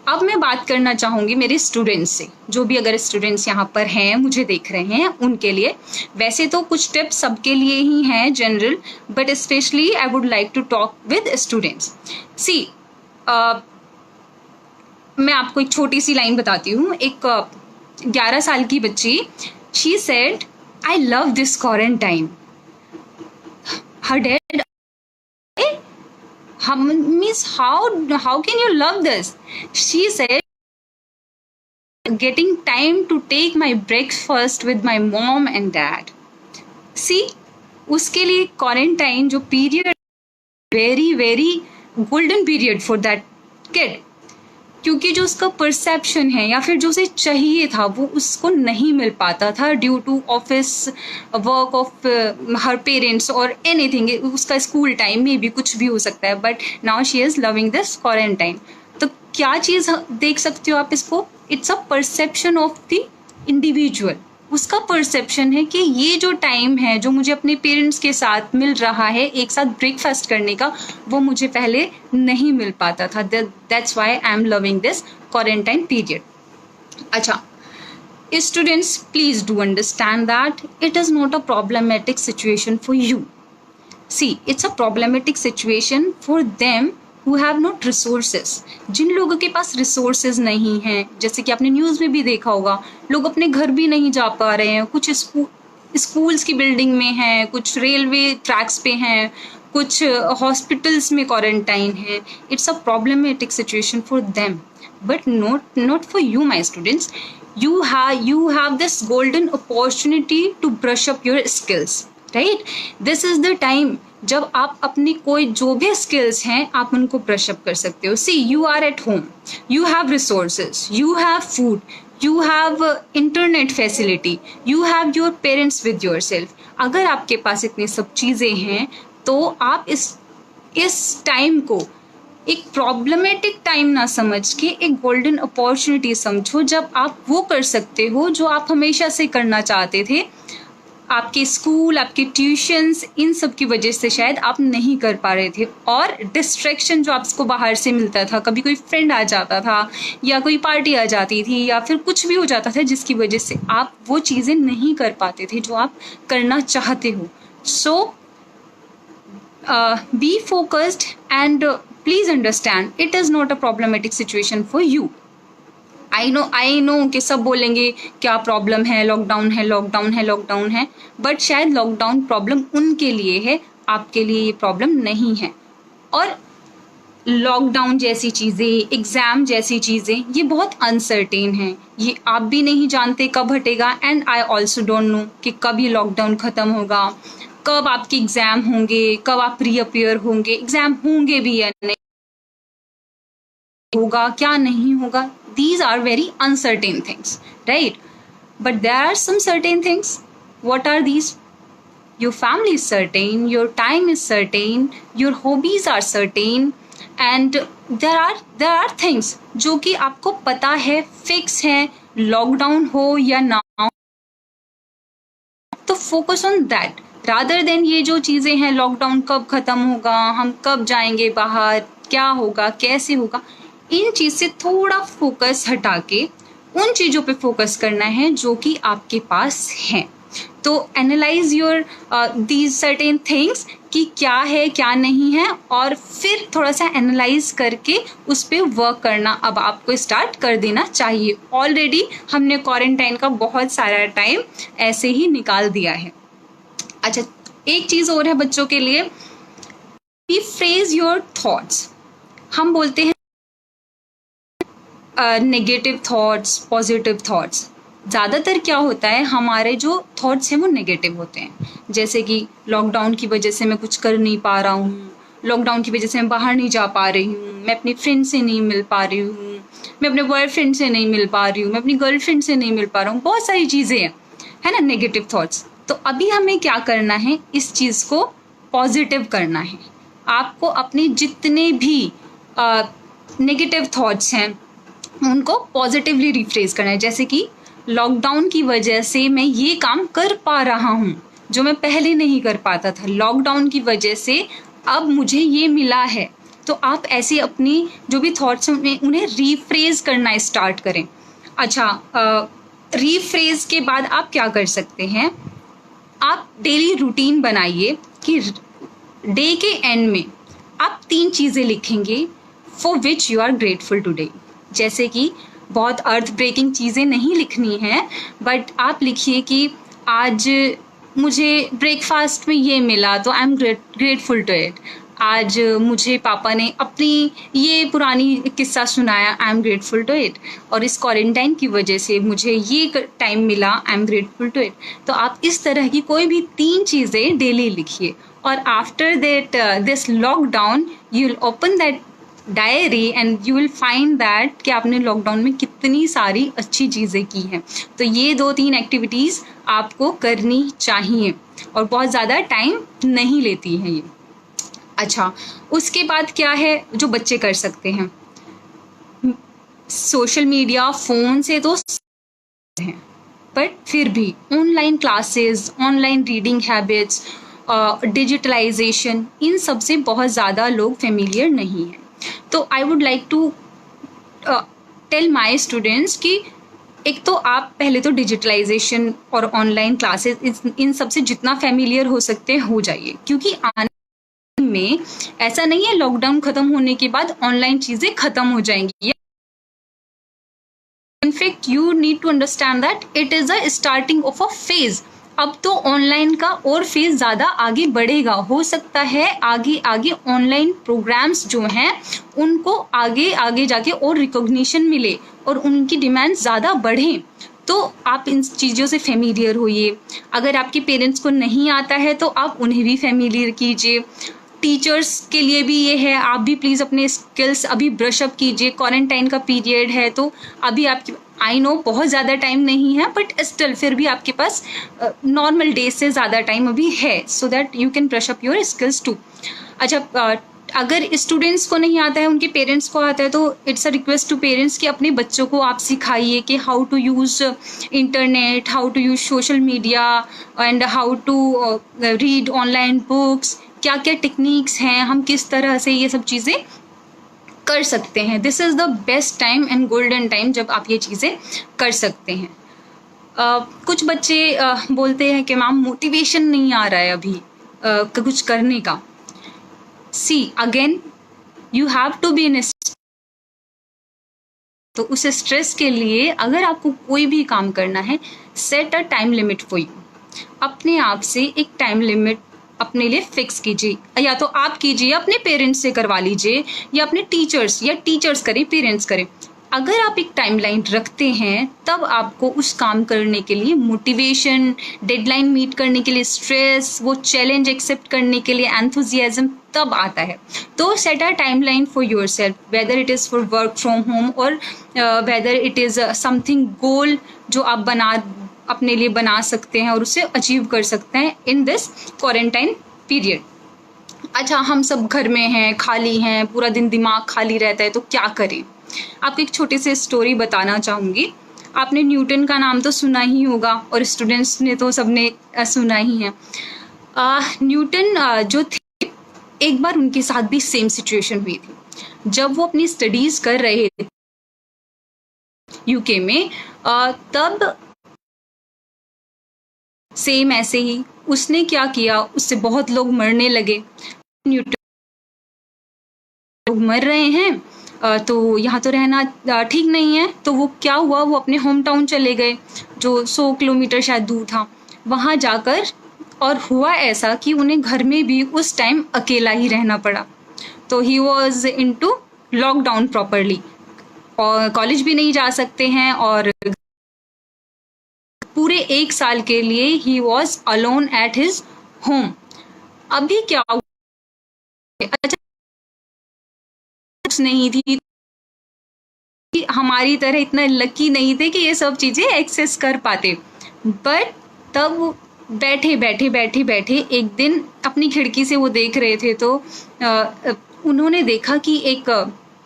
अब मैं बात करना चाहूँगी मेरे स्टूडेंट्स से, जो भी अगर स्टूडेंट्स यहाँ पर हैं, मुझे देख रहे हैं, उनके लिए। वैसे तो कुछ टिप्स सबके लिए ही हैं general, but specially I would like to talk with students. See, मैं आपको एक छोटी सी लाइन बताती हूँ। एक 11 साल की बच्ची, she said, I love this quarantine. Her dad means how can you love this? She said, getting time to take my breakfast with my mom and dad. See, उसके लिए क्वारंटाइन जो period, very very golden period for that kid, क्योंकि जो उसका perception है या फिर जो उसे चाहिए था वो उसको नहीं मिल पाता था due to office work of her parents और एनीथिंग, उसका स्कूल टाइम में भी कुछ भी हो सकता है, but now she is loving this quarantine. तो क्या चीज़ देख सकते हो आप इसको, it's a perception of the individual. उसका परसेप्शन है कि ये जो टाइम है जो मुझे अपने पेरेंट्स के साथ मिल रहा है एक साथ ब्रेकफास्ट करने का, वो मुझे पहले नहीं मिल पाता था। That's why I am loving this quarantine period. अच्छा, students please do understand that it is not a problematic situation for you. See, it's a problematic situation for them who have not resources। जिन लोगों के पास resources नहीं हैं, जैसे कि आपने news में भी देखा होगा, लोग अपने घर भी नहीं जा पा रहे हैं, कुछ स्कूल्स की बिल्डिंग में हैं, कुछ रेलवे ट्रैक्स पे हैं, कुछ हॉस्पिटल्स में क्वारंटाइन है। It's a problematic situation for them but not for you my students. you have this golden opportunity to brush up your skills, right? this is the time जब आप अपनी कोई जो भी स्किल्स हैं आप उनको ब्रश अप कर सकते हो। See, you are at home, you have resources, you have food, you have internet facility, you have your parents with yourself. अगर आपके पास इतनी सब चीज़ें हैं तो आप इस टाइम को एक प्रॉब्लमेटिक टाइम ना समझ के एक गोल्डन अपॉर्चुनिटी समझो, जब आप वो कर सकते हो जो आप हमेशा से करना चाहते थे। आपके स्कूल, आपके ट्यूशन्स, इन सब की वजह से शायद आप नहीं कर पा रहे थे, और डिस्ट्रैक्शन जो आपको बाहर से मिलता था, कभी कोई फ्रेंड आ जाता था या कोई पार्टी आ जाती थी या फिर कुछ भी हो जाता था जिसकी वजह से आप वो चीज़ें नहीं कर पाते थे जो आप करना चाहते हो। So be focused and please understand it is not a problematic situation for you. I know कि सब बोलेंगे क्या प्रॉब्लम है, लॉकडाउन है, लॉकडाउन है, लॉकडाउन है, बट शायद लॉकडाउन प्रॉब्लम उनके लिए है, आपके लिए ये प्रॉब्लम नहीं है। और लॉकडाउन जैसी चीज़ें, एग्ज़ाम जैसी चीज़ें, ये बहुत अनसर्टेन हैं, ये आप भी नहीं जानते कब हटेगा, and I also don't know कि कब ये लॉकडाउन ख़त्म होगा, कब आपके एग्ज़ाम होंगे, कब आप रीअपियर होंगे, एग्ज़ाम होंगे भी या नहीं होगा, क्या नहीं होगा। These are very uncertain things, right? But there are some certain things. What are these? Your family is certain, your time is certain, your hobbies are certain, and there are things जो कि आपको पता है, fix है, lockdown हो या ना हो, तो focus on that rather than ये जो चीज़ें हैं, लॉकडाउन कब ख़त्म होगा, हम कब जाएंगे बाहर, क्या होगा, कैसे होगा, इन चीज़ से थोड़ा फोकस हटा के उन चीज़ों पे फोकस करना है जो कि आपके पास हैं। तो analyse your these certain things कि क्या है क्या नहीं है, और फिर थोड़ा सा एनालाइज करके उस पर वर्क करना अब आपको स्टार्ट कर देना चाहिए। ऑलरेडी हमने क्वारंटाइन का बहुत सारा टाइम ऐसे ही निकाल दिया है। अच्छा, एक चीज़ और है बच्चों के लिए, रिफ्रेज योर थॉट्स। हम बोलते हैं नेगेटिव थॉट्स, पॉजिटिव थॉट्स। ज़्यादातर क्या होता है, हमारे जो थॉट्स हैं वो नेगेटिव होते हैं, जैसे कि लॉकडाउन की वजह से मैं कुछ कर नहीं पा रहा हूँ, लॉकडाउन की वजह से मैं बाहर नहीं जा पा रही हूँ, मैं अपने फ्रेंड से नहीं मिल पा रही हूँ, मैं अपने बॉयफ्रेंड से नहीं मिल पा रही हूँ, मैं अपनी गर्लफ्रेंड से नहीं मिल पा रहा हूँ, बहुत सारी चीज़ें हैं, है ना, नेगेटिव थॉट्स। तो अभी हमें क्या करना है, इस चीज़ को पॉजिटिव करना है। आपको अपने जितने भी नेगेटिव थॉट्स हैं उनको पॉजिटिवली रिफ्रेज करना है। जैसे कि लॉकडाउन की वजह से मैं ये काम कर पा रहा हूँ जो मैं पहले नहीं कर पाता था, लॉकडाउन की वजह से अब मुझे ये मिला है। तो आप ऐसे अपनी जो भी थॉट्स हैं उन्हें रिफ्रेज करना स्टार्ट करें। अच्छा, रिफ्रेज के बाद आप क्या कर सकते हैं, आप डेली रूटीन बनाइए कि डे के एंड में आप 3 चीज़ें लिखेंगे for which you are grateful today. जैसे कि बहुत अर्थ ब्रेकिंग चीज़ें नहीं लिखनी हैं, बट आप लिखिए कि आज मुझे ब्रेकफास्ट में ये मिला तो I am grateful to it. आज मुझे पापा ने अपनी ये पुरानी किस्सा सुनाया, I am grateful to it. और इस क्वारंटाइन की वजह से मुझे ये टाइम मिला, I am grateful to it. तो आप इस तरह की कोई भी 3 चीज़ें डेली लिखिए, और after that this lockdown you will open that diary and you will find that कि आपने लॉकडाउन में कितनी सारी अच्छी चीज़ें की हैं। तो ये 2-3 एक्टिविटीज़ आपको करनी चाहिए और बहुत ज़्यादा टाइम नहीं लेती हैं ये। अच्छा, उसके बाद क्या है जो बच्चे कर सकते हैं? सोशल मीडिया, फ़ोन से तो हैं, बट फिर भी online classes, online reading habits, digitalization, इन सब से बहुत ज़्यादा लोग फेमिलियर नहीं हैं। तो I would like to tell my students कि एक तो आप पहले तो डिजिटलाइजेशन और ऑनलाइन क्लासेस इन सब से जितना फेमिलियर हो सकते हैं हो जाइए, क्योंकि आने में ऐसा नहीं है लॉकडाउन खत्म होने के बाद ऑनलाइन चीज़ें खत्म हो जाएंगी। In fact, you need to understand that it is a starting of a phase. अब तो ऑनलाइन का और फेज ज़्यादा आगे बढ़ेगा। हो सकता है आगे आगे ऑनलाइन प्रोग्राम्स जो हैं उनको आगे आगे जाके और रिकॉग्निशन मिले और उनकी डिमांड ज़्यादा बढ़े। तो आप इन चीज़ों से फेमिलियर होइए। अगर आपके पेरेंट्स को नहीं आता है तो आप उन्हें भी फेमिलियर कीजिए। टीचर्स के लिए भी ये है, आप भी प्लीज़ अपने स्किल्स अभी ब्रश अप कीजिए। क्वारंटाइन का पीरियड है तो अभी आपकी, आई नो बहुत ज़्यादा टाइम नहीं है, बट स्टिल फिर भी आपके पास नॉर्मल डेज से ज़्यादा टाइम अभी है, so that you can brush up your skills too. अच्छा, अगर स्टूडेंट्स को नहीं आता है, उनके पेरेंट्स को आता है, तो it's a request to parents कि अपने बच्चों को आप सिखाइए कि how to use internet, how to use social media and how to read online books. क्या क्या टेक्निक्स हैं, हम किस तरह से ये सब चीज़ें कर सकते हैं। This is the best time and golden time जब आप ये चीज़ें कर सकते हैं। कुछ बच्चे बोलते हैं कि मैम मोटिवेशन नहीं आ रहा है अभी कुछ करने का। See again, you have to be in, तो उस स्ट्रेस के लिए अगर आपको कोई भी काम करना है, set a time limit for you. अपने आप से एक टाइम लिमिट अपने लिए फिक्स कीजिए, या तो आप कीजिए, अपने पेरेंट्स से करवा लीजिए, या अपने टीचर्स, या टीचर्स करें, पेरेंट्स करें। अगर आप एक टाइमलाइन रखते हैं तब आपको उस काम करने के लिए मोटिवेशन, डेडलाइन मीट करने के लिए स्ट्रेस, वो चैलेंज एक्सेप्ट करने के लिए एंथुजियाज्म तब आता है। तो set a timeline for yourself, weather it is for work from home और वेदर इट इज़ समथिंग गोल जो आप अपने लिए बना सकते हैं और उसे अचीव कर सकते हैं इन दिस क्वारंटाइन पीरियड। अच्छा, हम सब घर में हैं, खाली हैं, पूरा दिन दिमाग खाली रहता है, तो क्या करें? आपको एक छोटी सी स्टोरी बताना चाहूँगी। आपने न्यूटन का नाम तो सुना ही होगा और स्टूडेंट्स ने तो सबने सुना ही है। न्यूटन जो थे, एक बार उनके साथ भी सेम सिचुएशन हुई थी। जब वो अपनी स्टडीज़ कर रहे थे यूके में, तब सेम ऐसे ही उसने क्या किया, उससे बहुत लोग मरने लगे। न्यूटन, लोग मर रहे हैं तो यहाँ तो रहना ठीक नहीं है, तो वो क्या हुआ, वो अपने होम टाउन चले गए जो 100 किलोमीटर शायद दूर था। वहाँ जाकर और हुआ ऐसा कि उन्हें घर में भी उस टाइम अकेला ही रहना पड़ा। तो he was into lockdown properly, और कॉलेज भी नहीं जा सकते हैं, और पूरे 1 साल के लिए he was alone at his home. अभी क्या हुआ, अच्छा नहीं थी, हमारी तरह इतना लकी नहीं थे कि ये सब चीज़ें एक्सेस कर पाते, बट तब बैठे बैठे बैठे बैठे एक दिन अपनी खिड़की से वो देख रहे थे, तो उन्होंने देखा कि एक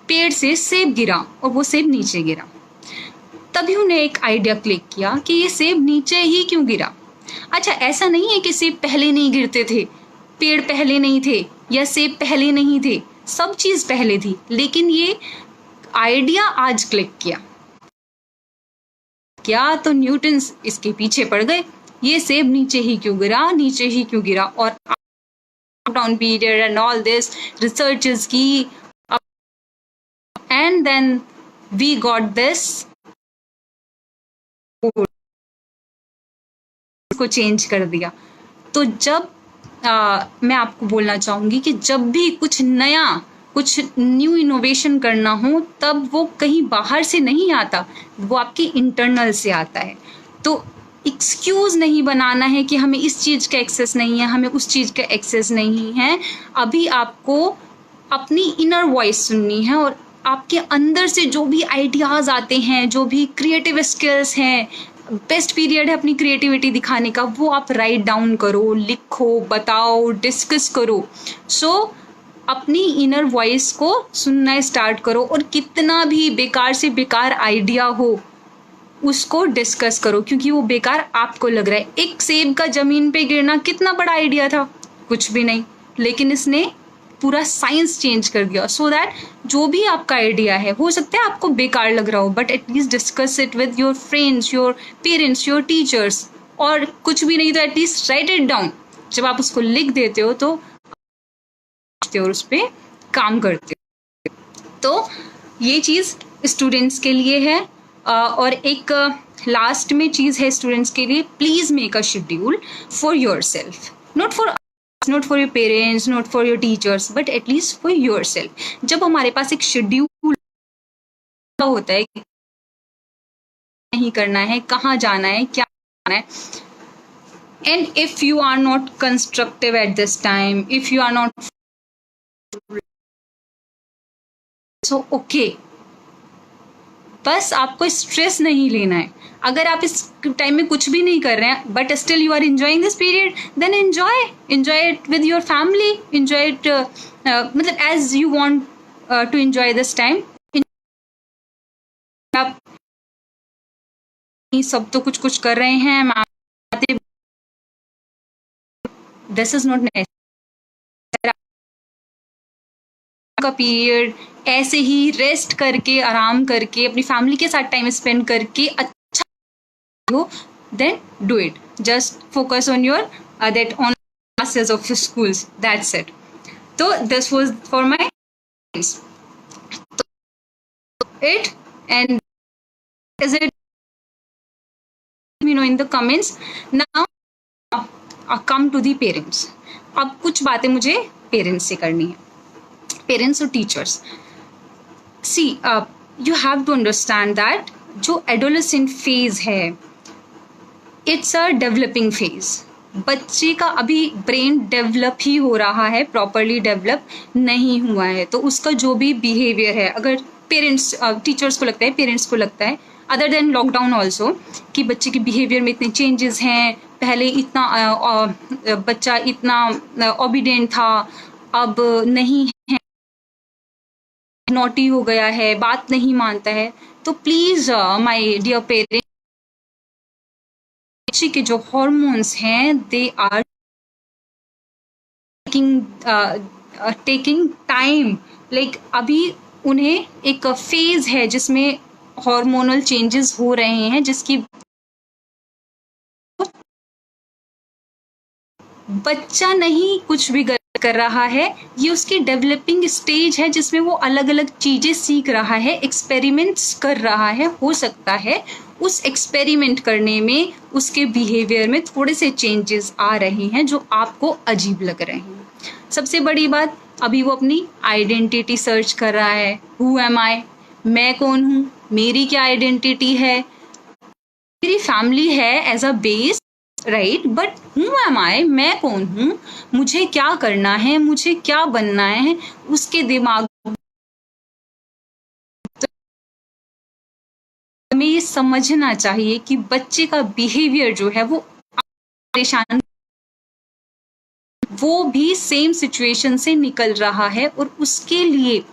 पेड़ से सेब गिरा और वो सेब नीचे गिरा। तभी उन्हें एक आइडिया क्लिक किया कि ये सेब नीचे ही क्यों गिरा। अच्छा, ऐसा नहीं है कि सेब पहले नहीं गिरते थे, पेड़ पहले नहीं थे, या सेब पहले नहीं थे, सब चीज़ पहले थी, लेकिन ये आइडिया आज क्लिक किया तो न्यूटन इसके पीछे पड़ गए। ये सेब नीचे ही क्यों गिरा, नीचे ही क्यों गिरा, और lockdown period and all this researches की, and then we got this को चेंज कर दिया। तो जब मैं आपको बोलना चाहूँगी कि जब भी कुछ नया, कुछ न्यू इनोवेशन करना हो, तब वो कहीं बाहर से नहीं आता, वो आपके इंटरनल से आता है। तो एक्सक्यूज़ नहीं बनाना है कि हमें इस चीज़ का एक्सेस नहीं है, हमें उस चीज़ का एक्सेस नहीं है। अभी आपको अपनी इनर वॉइस सुननी है और आपके अंदर से जो भी आइडियाज़ आते हैं, जो भी क्रिएटिव स्किल्स हैं, बेस्ट पीरियड है अपनी क्रिएटिविटी दिखाने का, वो आप राइट डाउन करो, लिखो, बताओ, डिस्कस करो। सो अपनी इनर वॉइस को सुनना स्टार्ट करो और कितना भी बेकार से बेकार आइडिया हो उसको डिस्कस करो, क्योंकि वो बेकार आपको लग रहा है। एक सेब का जमीन पे गिरना कितना बड़ा आइडिया था, कुछ भी नहीं, लेकिन इसने पूरा साइंस चेंज कर दिया। सो दैट जो भी आपका आइडिया है, हो सकता है आपको बेकार लग रहा हो, but at least discuss it with your friends, your parents, your teachers, और कुछ भी नहीं तो एटलीस्ट राइट इट डाउन। जब आप उसको लिख देते हो तो और उस पर काम करते हो। तो ये चीज़ स्टूडेंट्स के लिए है। और एक लास्ट में चीज़ है स्टूडेंट्स के लिए, please make a schedule for your self, not for your parents, not for your teachers, but at least for your self. जब हमारे पास एक शेड्यूल होता है, नहीं करना है, कहाँ जाना है, क्या करना है, and if you are not constructive at this time, if you are not so okay, बस आपको स्ट्रेस नहीं लेना है। अगर आप इस टाइम में कुछ भी नहीं कर रहे हैं but still you are enjoying this period, then enjoy it with your family, enjoy it मतलब as you want to enjoy this time. आप सब तो कुछ कर रहे हैं, दिस इज नॉट नेसेसरी। का पीरियड ऐसे ही रेस्ट करके, आराम करके, अपनी फैमिली के साथ टाइम स्पेंड करके अच्छा हो, then do it. Just focus on your that on classes of schools, that's it. तो this was for my it, and is it in the comments. Now come to the parents. अब कुछ बातें मुझे parents से करनी है, parents और teachers. See you have to understand that जो एडोलेसेंट फेज है, इट्स अ डेवलपिंग फेज। बच्चे का अभी ब्रेन डेवलप ही हो रहा है, प्रॉपरली डेवलप नहीं हुआ है। तो उसका जो भी बिहेवियर है, अगर पेरेंट्स टीचर्स को लगता है, पेरेंट्स को लगता है, अदर देन लॉकडाउन ऑल्सो, कि बच्चे के बिहेवियर में इतने चेंजेस हैं, पहले इतना बच्चा इतना ओबीडिएंट था, अब नहीं है, नॉटी हो गया है, बात नहीं मानता है। तो प्लीज माय डियर पेरेंट्स, बच्चे के जो हार्मोन्स हैं, they are taking time. Like अभी उन्हें एक फेज है जिसमें हार्मोनल चेंजेस हो रहे हैं, जिसकी बच्चा नहीं कुछ भी गलत कर रहा है, ये उसकी डेवलपिंग स्टेज है जिसमें वो अलग अलग चीजें सीख रहा है, एक्सपेरिमेंट्स कर रहा है। हो सकता है उस एक्सपेरिमेंट करने में उसके बिहेवियर में थोड़े से चेंजेस आ रहे हैं जो आपको अजीब लग रहे हैं। सबसे बड़ी बात, अभी वो अपनी आइडेंटिटी सर्च कर रहा है। हु एम आई, मैं कौन हूँ, मेरी क्या आइडेंटिटी है, मेरी फैमिली है as a base, right, but who am I, मैं कौन हूँ, मुझे क्या करना है, मुझे क्या बनना है, उसके दिमाग हमें ये समझना चाहिए कि बच्चे का बिहेवियर जो है वो परेशान, वो भी सेम सिचुएशन से निकल रहा है और उसके लिए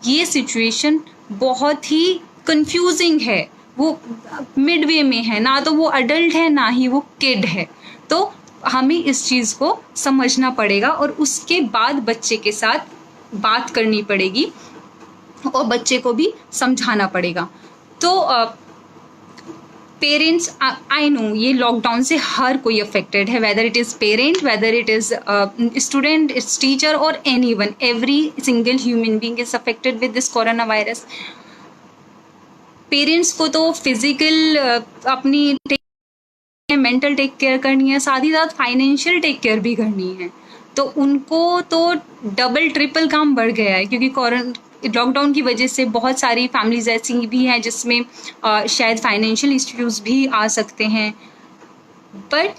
ये सिचुएशन बहुत ही कंफ्यूजिंग है। वो मिडवे में है, ना तो वो अडल्ट है ना ही वो किड है। तो हमें इस चीज़ को समझना पड़ेगा और उसके बाद बच्चे के साथ बात करनी पड़ेगी और बच्चे को भी समझाना पड़ेगा। तो पेरेंट्स, आई नो ये लॉकडाउन से हर कोई अफेक्टेड है, whether it is parent, whether it is student, it's teacher और anyone, every single human being is affected with this corona virus. Parents को तो फिजिकल अपनी मेंटल टेक केयर करनी है, साथ ही साथ फाइनेंशियल टेक केयर भी करनी है। तो उनको तो डबल ट्रिपल काम बढ़ गया है, क्योंकि लॉकडाउन की वजह से बहुत सारी फैमिलीज ऐसी भी हैं जिसमें शायद फाइनेंशियल इश्यूज भी आ सकते हैं। बट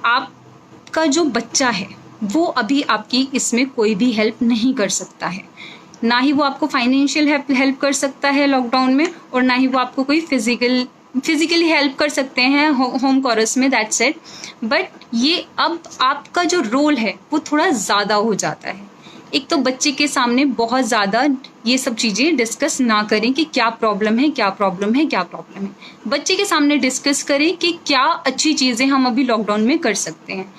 आपका जो बच्चा है वो अभी आपकी इसमें कोई भी हेल्प नहीं कर सकता है। ना ही वो आपको फाइनेंशियल हेल्प कर सकता है लॉकडाउन में, और ना ही वो आपको कोई फिजिकली हेल्प कर सकते हैं होम कोरस में, दैट्स इट। बट ये अब आपका जो रोल है वो थोड़ा ज़्यादा हो जाता है। एक तो बच्चे के सामने बहुत ज़्यादा ये सब चीज़ें डिस्कस ना करें कि क्या प्रॉब्लम है, क्या प्रॉब्लम है, क्या प्रॉब्लम है। बच्चे के सामने डिस्कस करें कि क्या अच्छी चीज़ें हम अभी लॉकडाउन में कर सकते हैं।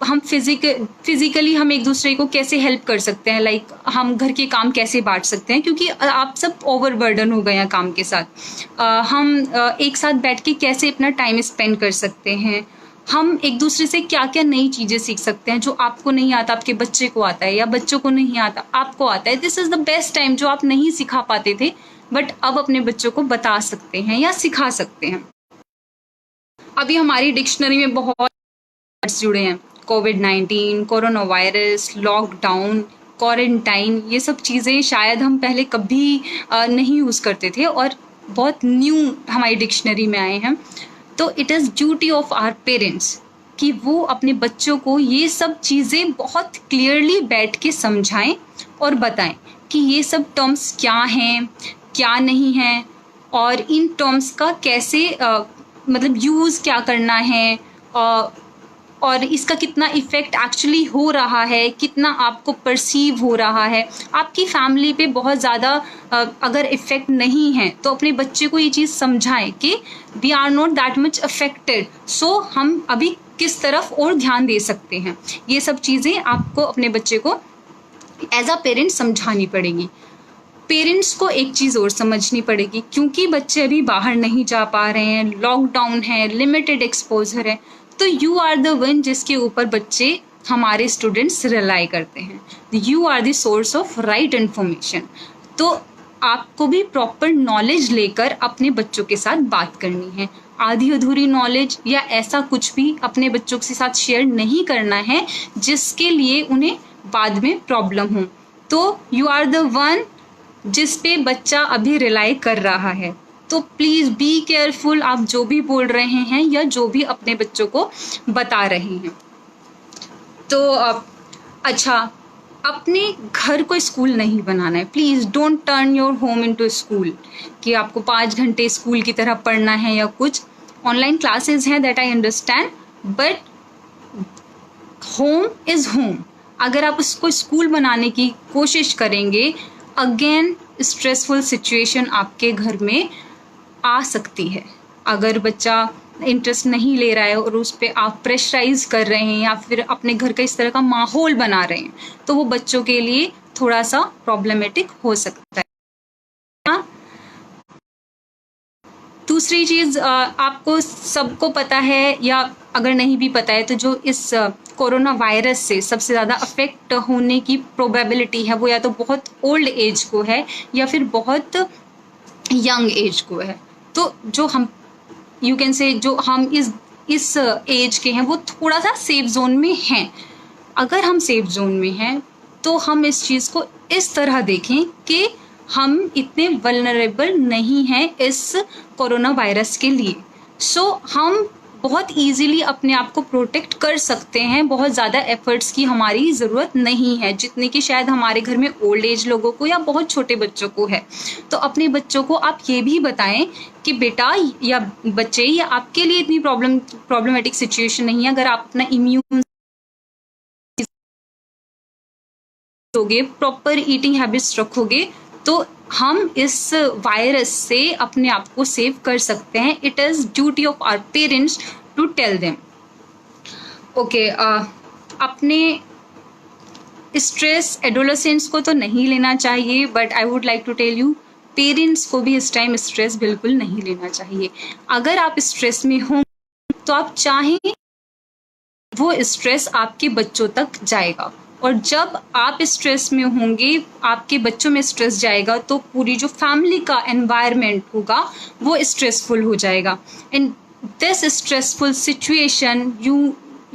हम फिजिकली हम एक दूसरे को कैसे हेल्प कर सकते हैं, लाइक हम घर के काम कैसे बांट सकते हैं, क्योंकि आप सब ओवरबर्डन हो गए हैं काम के साथ। हम एक साथ बैठ के कैसे अपना टाइम स्पेंड कर सकते हैं, हम एक दूसरे से क्या क्या नई चीज़ें सीख सकते हैं जो आपको नहीं आता, आपके बच्चे को आता है, या बच्चों को नहीं आता आपको आता है। This is the best time जो आप नहीं सिखा पाते थे, बट अब अपने बच्चों को बता सकते हैं या सिखा सकते हैं। अभी हमारी डिक्शनरी में बहुत जुड़े हैं, कोविड-19, कोरोना वायरस, लॉकडाउन, क्वारंटाइन, ये सब चीज़ें शायद हम पहले कभी नहीं यूज़ करते थे और बहुत न्यू हमारी डिक्शनरी में आए हैं। तो it is duty of our parents कि वो अपने बच्चों को ये सब चीज़ें बहुत क्लियरली बैठ के समझाएं और बताएं कि ये सब टर्म्स क्या हैं, क्या नहीं हैं, और इन टर्म्स का कैसे मतलब यूज़ क्या करना है, और इसका कितना इफ़ेक्ट एक्चुअली हो रहा है, कितना आपको परसीव हो रहा है। आपकी फैमिली पे बहुत ज़्यादा अगर इफ़ेक्ट नहीं है तो अपने बच्चे को ये चीज़ समझाएं कि we are not that much affected, so हम अभी किस तरफ और ध्यान दे सकते हैं। ये सब चीज़ें आपको अपने बच्चे को एज अ पेरेंट समझानी पड़ेगी। पेरेंट्स को एक चीज़ और समझनी पड़ेगी, क्योंकि बच्चे अभी बाहर नहीं जा पा रहे हैं, लॉकडाउन है, लिमिटेड एक्सपोजर है, तो यू आर द वन जिसके ऊपर बच्चे हमारे स्टूडेंट्स रिलाई करते हैं। You are the source of right information. तो आपको भी प्रॉपर नॉलेज लेकर अपने बच्चों के साथ बात करनी है। आधी अधूरी नॉलेज या ऐसा कुछ भी अपने बच्चों के साथ शेयर नहीं करना है जिसके लिए उन्हें बाद में प्रॉब्लम हो। तो यू आर द वन जिस पे बच्चा अभी रिलाई कर रहा है, तो प्लीज़ बी केयरफुल आप जो भी बोल रहे हैं या जो भी अपने बच्चों को बता रहे हैं। तो अच्छा, अपने घर को स्कूल नहीं बनाना है। Please don't turn your home into school कि आपको 5 घंटे स्कूल की तरह पढ़ना है या कुछ। ऑनलाइन क्लासेस हैं, that I understand, but home is home. अगर आप उसको स्कूल बनाने की कोशिश करेंगे, अगेन स्ट्रेसफुल सिचुएशन आपके घर में आ सकती है। अगर बच्चा इंटरेस्ट नहीं ले रहा है और उस पर आप प्रेशराइज कर रहे हैं या फिर अपने घर का इस तरह का माहौल बना रहे हैं, तो वो बच्चों के लिए थोड़ा सा प्रॉब्लमेटिक हो सकता है। दूसरी चीज़, आपको सबको पता है या अगर नहीं भी पता है, तो जो इस कोरोना वायरस से सबसे ज़्यादा अफेक्ट होने की प्रोबेबिलिटी है वो या तो बहुत ओल्ड एज को है या फिर बहुत यंग एज को है। तो जो हम यू कैन से जो हम इस एज के हैं वो थोड़ा सा सेफ जोन में हैं। अगर हम सेफ जोन में हैं तो हम इस चीज़ को इस तरह देखें कि हम इतने वल्नरेबल नहीं हैं इस कोरोना वायरस के लिए। सो हम बहुत इजीली अपने आप को प्रोटेक्ट कर सकते हैं। बहुत ज़्यादा एफर्ट्स की हमारी ज़रूरत नहीं है जितनी कि शायद हमारे घर में ओल्ड एज लोगों को या बहुत छोटे बच्चों को है। तो अपने बच्चों को आप ये भी बताएं कि बेटा या बच्चे, या आपके लिए इतनी प्रॉब्लमेटिक सिचुएशन नहीं है। अगर आप अपना इम्यून रखोगे, प्रॉपर ईटिंग हैबिट्स रखोगे, तो हम इस वायरस से अपने आप को सेव कर सकते हैं। It is duty of our parents to tell them. Okay, अपने स्ट्रेस एडोलेसेंट्स को तो नहीं लेना चाहिए, but I would like to tell you parents को भी इस टाइम स्ट्रेस बिल्कुल नहीं लेना चाहिए। अगर आप स्ट्रेस में हों तो आप चाहें वो स्ट्रेस आपके बच्चों तक जाएगा, और जब आप स्ट्रेस में होंगे, आपके बच्चों में स्ट्रेस जाएगा, तो पूरी जो फैमिली का एनवायरनमेंट होगा वो स्ट्रेसफुल हो जाएगा। In this stressful situation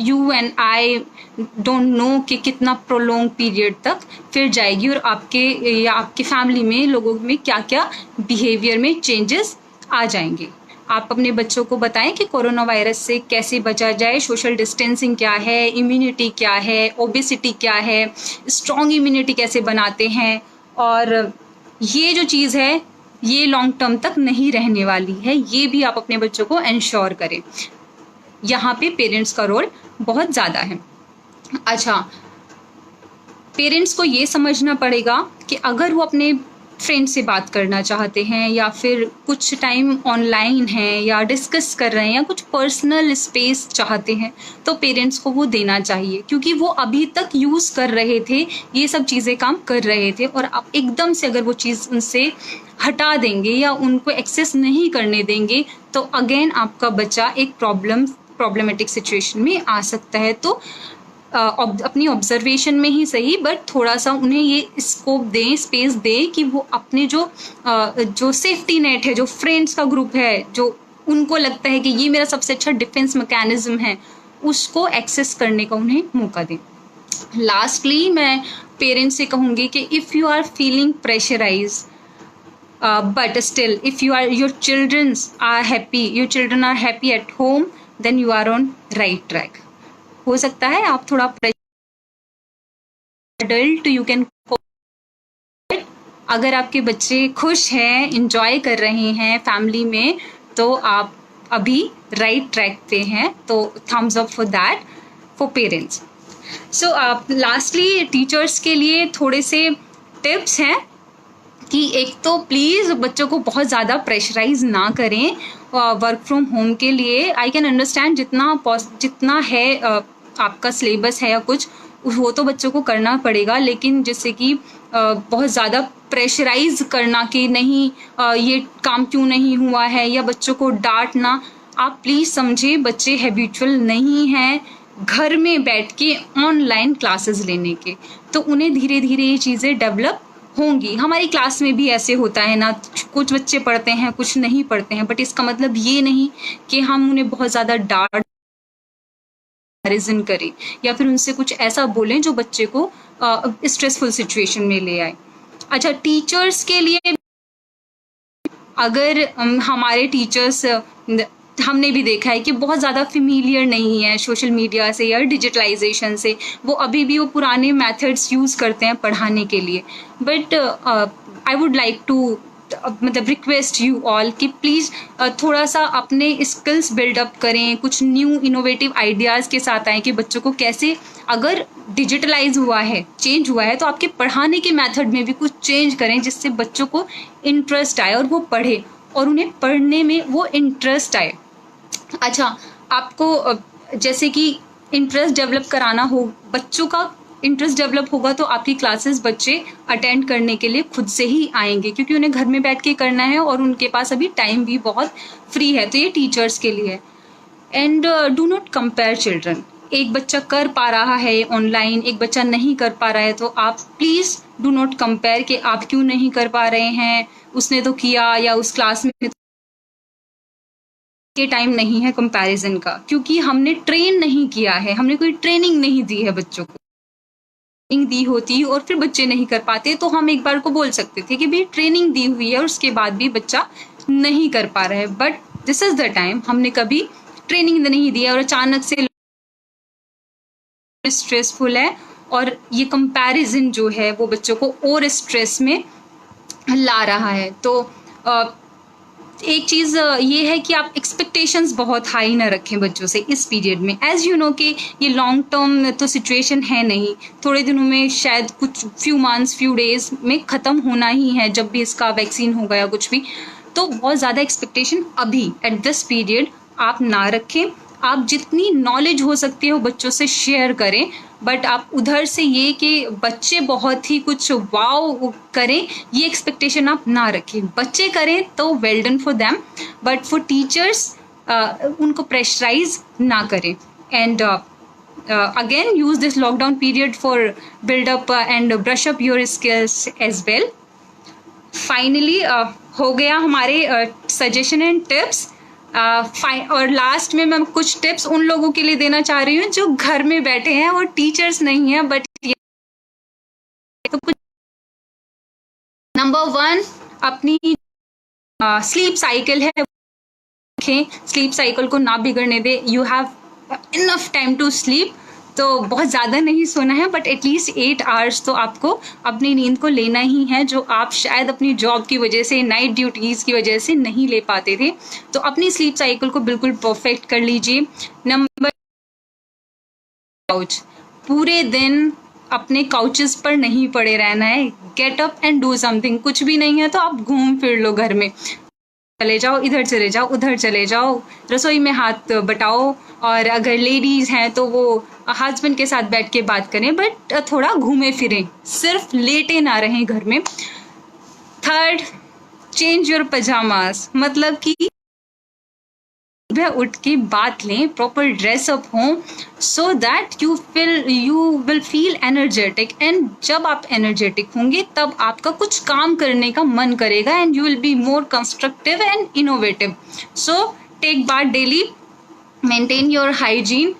you and I don't know कि कितना प्रोलॉन्ग पीरियड तक फिर जाएगी, और आपके या आपकी फैमिली में लोगों में क्या क्या बिहेवियर में चेंजेस आ जाएंगे। आप अपने बच्चों को बताएं कि कोरोना वायरस से कैसे बचा जाए, सोशल डिस्टेंसिंग क्या है, इम्यूनिटी क्या है, ओबेसिटी क्या है, स्ट्रॉन्ग इम्यूनिटी कैसे बनाते हैं। और ये जो चीज़ है ये लॉन्ग टर्म तक नहीं रहने वाली है, ये भी आप अपने बच्चों को इंश्योर करें। यहाँ पे पेरेंट्स का रोल बहुत ज़्यादा है। अच्छा, पेरेंट्स को ये समझना पड़ेगा कि अगर वो अपने फ्रेंड से बात करना चाहते हैं या फिर कुछ टाइम ऑनलाइन है या डिस्कस कर रहे हैं या कुछ पर्सनल स्पेस चाहते हैं, तो पेरेंट्स को वो देना चाहिए, क्योंकि वो अभी तक यूज़ कर रहे थे, ये सब चीज़ें काम कर रहे थे, और आप एकदम से अगर वो चीज़ उनसे हटा देंगे या उनको एक्सेस नहीं करने देंगे तो अगेन आपका बच्चा एक प्रॉब्लमेटिक सिचुएशन में आ सकता है। तो अपनी ऑब्जर्वेशन में ही सही, बट थोड़ा सा उन्हें ये स्कोप दें, स्पेस दें कि वो अपने जो सेफ्टी नेट है, जो फ्रेंड्स का ग्रुप है, जो उनको लगता है कि ये मेरा सबसे अच्छा डिफेंस मैकेनिज्म है, उसको एक्सेस करने का उन्हें मौका दें। लास्टली मैं पेरेंट्स से कहूँगी कि if you are feeling pressurise but still if your children are happy at home, then you are on right track. हो सकता है आप थोड़ा adult you can, अगर आपके बच्चे खुश हैं, इंजॉय कर रहे हैं फैमिली में, तो आप अभी राइट ट्रैक पे हैं। तो thumbs up for that for parents. So lastly teachers के लिए थोड़े से टिप्स हैं कि एक तो प्लीज़ बच्चों को बहुत ज़्यादा प्रेशराइज ना करें वर्क फ्रॉम होम के लिए। आई कैन अंडरस्टैंड जितना है आपका सिलेबस है या कुछ, वो तो बच्चों को करना पड़ेगा, लेकिन जैसे कि बहुत ज़्यादा प्रेशराइज करना कि नहीं ये काम क्यों नहीं हुआ है, या बच्चों को डांटना, आप प्लीज़ समझें बच्चे हैबिचुअल नहीं हैं घर में बैठ के ऑनलाइन क्लासेस लेने के, तो उन्हें धीरे धीरे ये चीज़ें डेवलप होंगी। हमारी क्लास में भी ऐसे होता है ना, कुछ बच्चे पढ़ते हैं कुछ नहीं पढ़ते हैं, बट इसका मतलब ये नहीं कि हम उन्हें बहुत ज़्यादा डांट करें या फिर उनसे कुछ ऐसा बोलें जो बच्चे को स्ट्रेसफुल सिचुएशन में ले आए। अच्छा, टीचर्स के लिए अगर हमारे टीचर्स, हमने भी देखा है कि बहुत ज़्यादा फेमिलियर नहीं है सोशल मीडिया से या डिजिटलाइजेशन से, वो अभी भी वो पुराने मेथड्स यूज़ करते हैं पढ़ाने के लिए। But I would like to मतलब रिक्वेस्ट यू ऑल कि प्लीज़ थोड़ा सा अपने स्किल्स बिल्डअप करें, कुछ न्यू इनोवेटिव आइडियाज़ के साथ आएँ कि बच्चों को कैसे, अगर डिजिटलाइज हुआ है, चेंज हुआ है, तो आपके पढ़ाने के मेथड में भी कुछ चेंज करें जिससे बच्चों को इंटरेस्ट आए और वो पढ़े और उन्हें पढ़ने में वो इंटरेस्ट आए। अच्छा, आपको जैसे कि इंटरेस्ट डेवलप कराना हो, बच्चों का इंटरेस्ट डेवलप होगा तो आपकी क्लासेस बच्चे अटेंड करने के लिए खुद से ही आएंगे, क्योंकि उन्हें घर में बैठ के करना है और उनके पास अभी टाइम भी बहुत फ्री है। तो ये टीचर्स के लिए है। And do not compare children. एक बच्चा कर पा रहा है ऑनलाइन, एक बच्चा नहीं कर पा रहा है, तो आप प्लीज़ डू नॉट कंपेयर कि आप क्यों नहीं कर पा रहे हैं, उसने तो किया, या उस क्लास में के टाइम नहीं है कंपैरिजन का, क्योंकि हमने ट्रेन नहीं किया है, हमने कोई ट्रेनिंग नहीं दी है बच्चों को। ट्रेनिंग दी होती और फिर बच्चे नहीं कर पाते तो हम एक बार को बोल सकते थे कि भाई ट्रेनिंग दी हुई है और उसके बाद भी बच्चा नहीं कर पा रहा है, but this is the time, हमने कभी ट्रेनिंग नहीं दी है और अचानक से स्ट्रेसफुल है, और ये कंपैरिजन जो है वो बच्चों को और स्ट्रेस में ला रहा है। तो एक चीज़ ये है कि आप एक्सपेक्टेशंस बहुत हाई ना रखें बच्चों से इस पीरियड में। एज़ यू नो कि ये लॉन्ग टर्म तो सिचुएशन है नहीं, थोड़े दिनों में, शायद कुछ फ्यू मंथ्स, फ्यू डेज में ख़त्म होना ही है, जब भी इसका वैक्सीन होगा या कुछ भी। तो बहुत ज़्यादा एक्सपेक्टेशन अभी एट दिस पीरियड आप ना रखें। आप जितनी नॉलेज हो सकती है वो बच्चों से शेयर करें, बट आप उधर से ये कि बच्चे बहुत ही कुछ वाव करें, ये एक्सपेक्टेशन आप ना रखें। बच्चे करें तो well done for them, but for teachers उनको प्रेशराइज ना करें। And again use this lockdown period for build up and brush up your skills as well. Finally हो गया हमारे सजेशन एंड टिप्स। और लास्ट में मैं कुछ टिप्स उन लोगों के लिए देना चाह रही हूँ जो घर में बैठे हैं और टीचर्स नहीं है, बट तो कुछ नंबर 1, अपनी स्लीप साइकिल है रखें, स्लीप साइकिल को ना बिगड़ने दें. You have enough time to sleep. तो बहुत ज़्यादा नहीं सोना है, बट एटलीस्ट 8 आवर्स तो आपको अपनी नींद को लेना ही है, जो आप शायद अपनी जॉब की वजह से, नाइट ड्यूटीज़ की वजह से नहीं ले पाते थे. तो अपनी स्लीप साइकिल को बिल्कुल परफेक्ट कर लीजिए. Number, couch. पूरे दिन अपने काउचेस पर नहीं पड़े रहना है. Get up and do something. कुछ भी नहीं है तो आप घूम फिर लो घर में, चले जाओ, इधर चले जाओ, उधर चले जाओ, रसोई में हाथ बटाओ, और अगर लेडीज़ हैं तो वो हस्बैंड के साथ बैठ के बात करें, बट थोड़ा घूमे फिरें, सिर्फ लेटे ना रहें घर में. Third, change your pyjamas. मतलब कि सुबह उठ के बात लें, प्रॉपर ड्रेसअप हों, सो that you will feel energetic. And जब आप एनर्जेटिक होंगे तब आपका कुछ काम करने का मन करेगा, and you will be more constructive and innovative. So take bath daily, maintain your hygiene,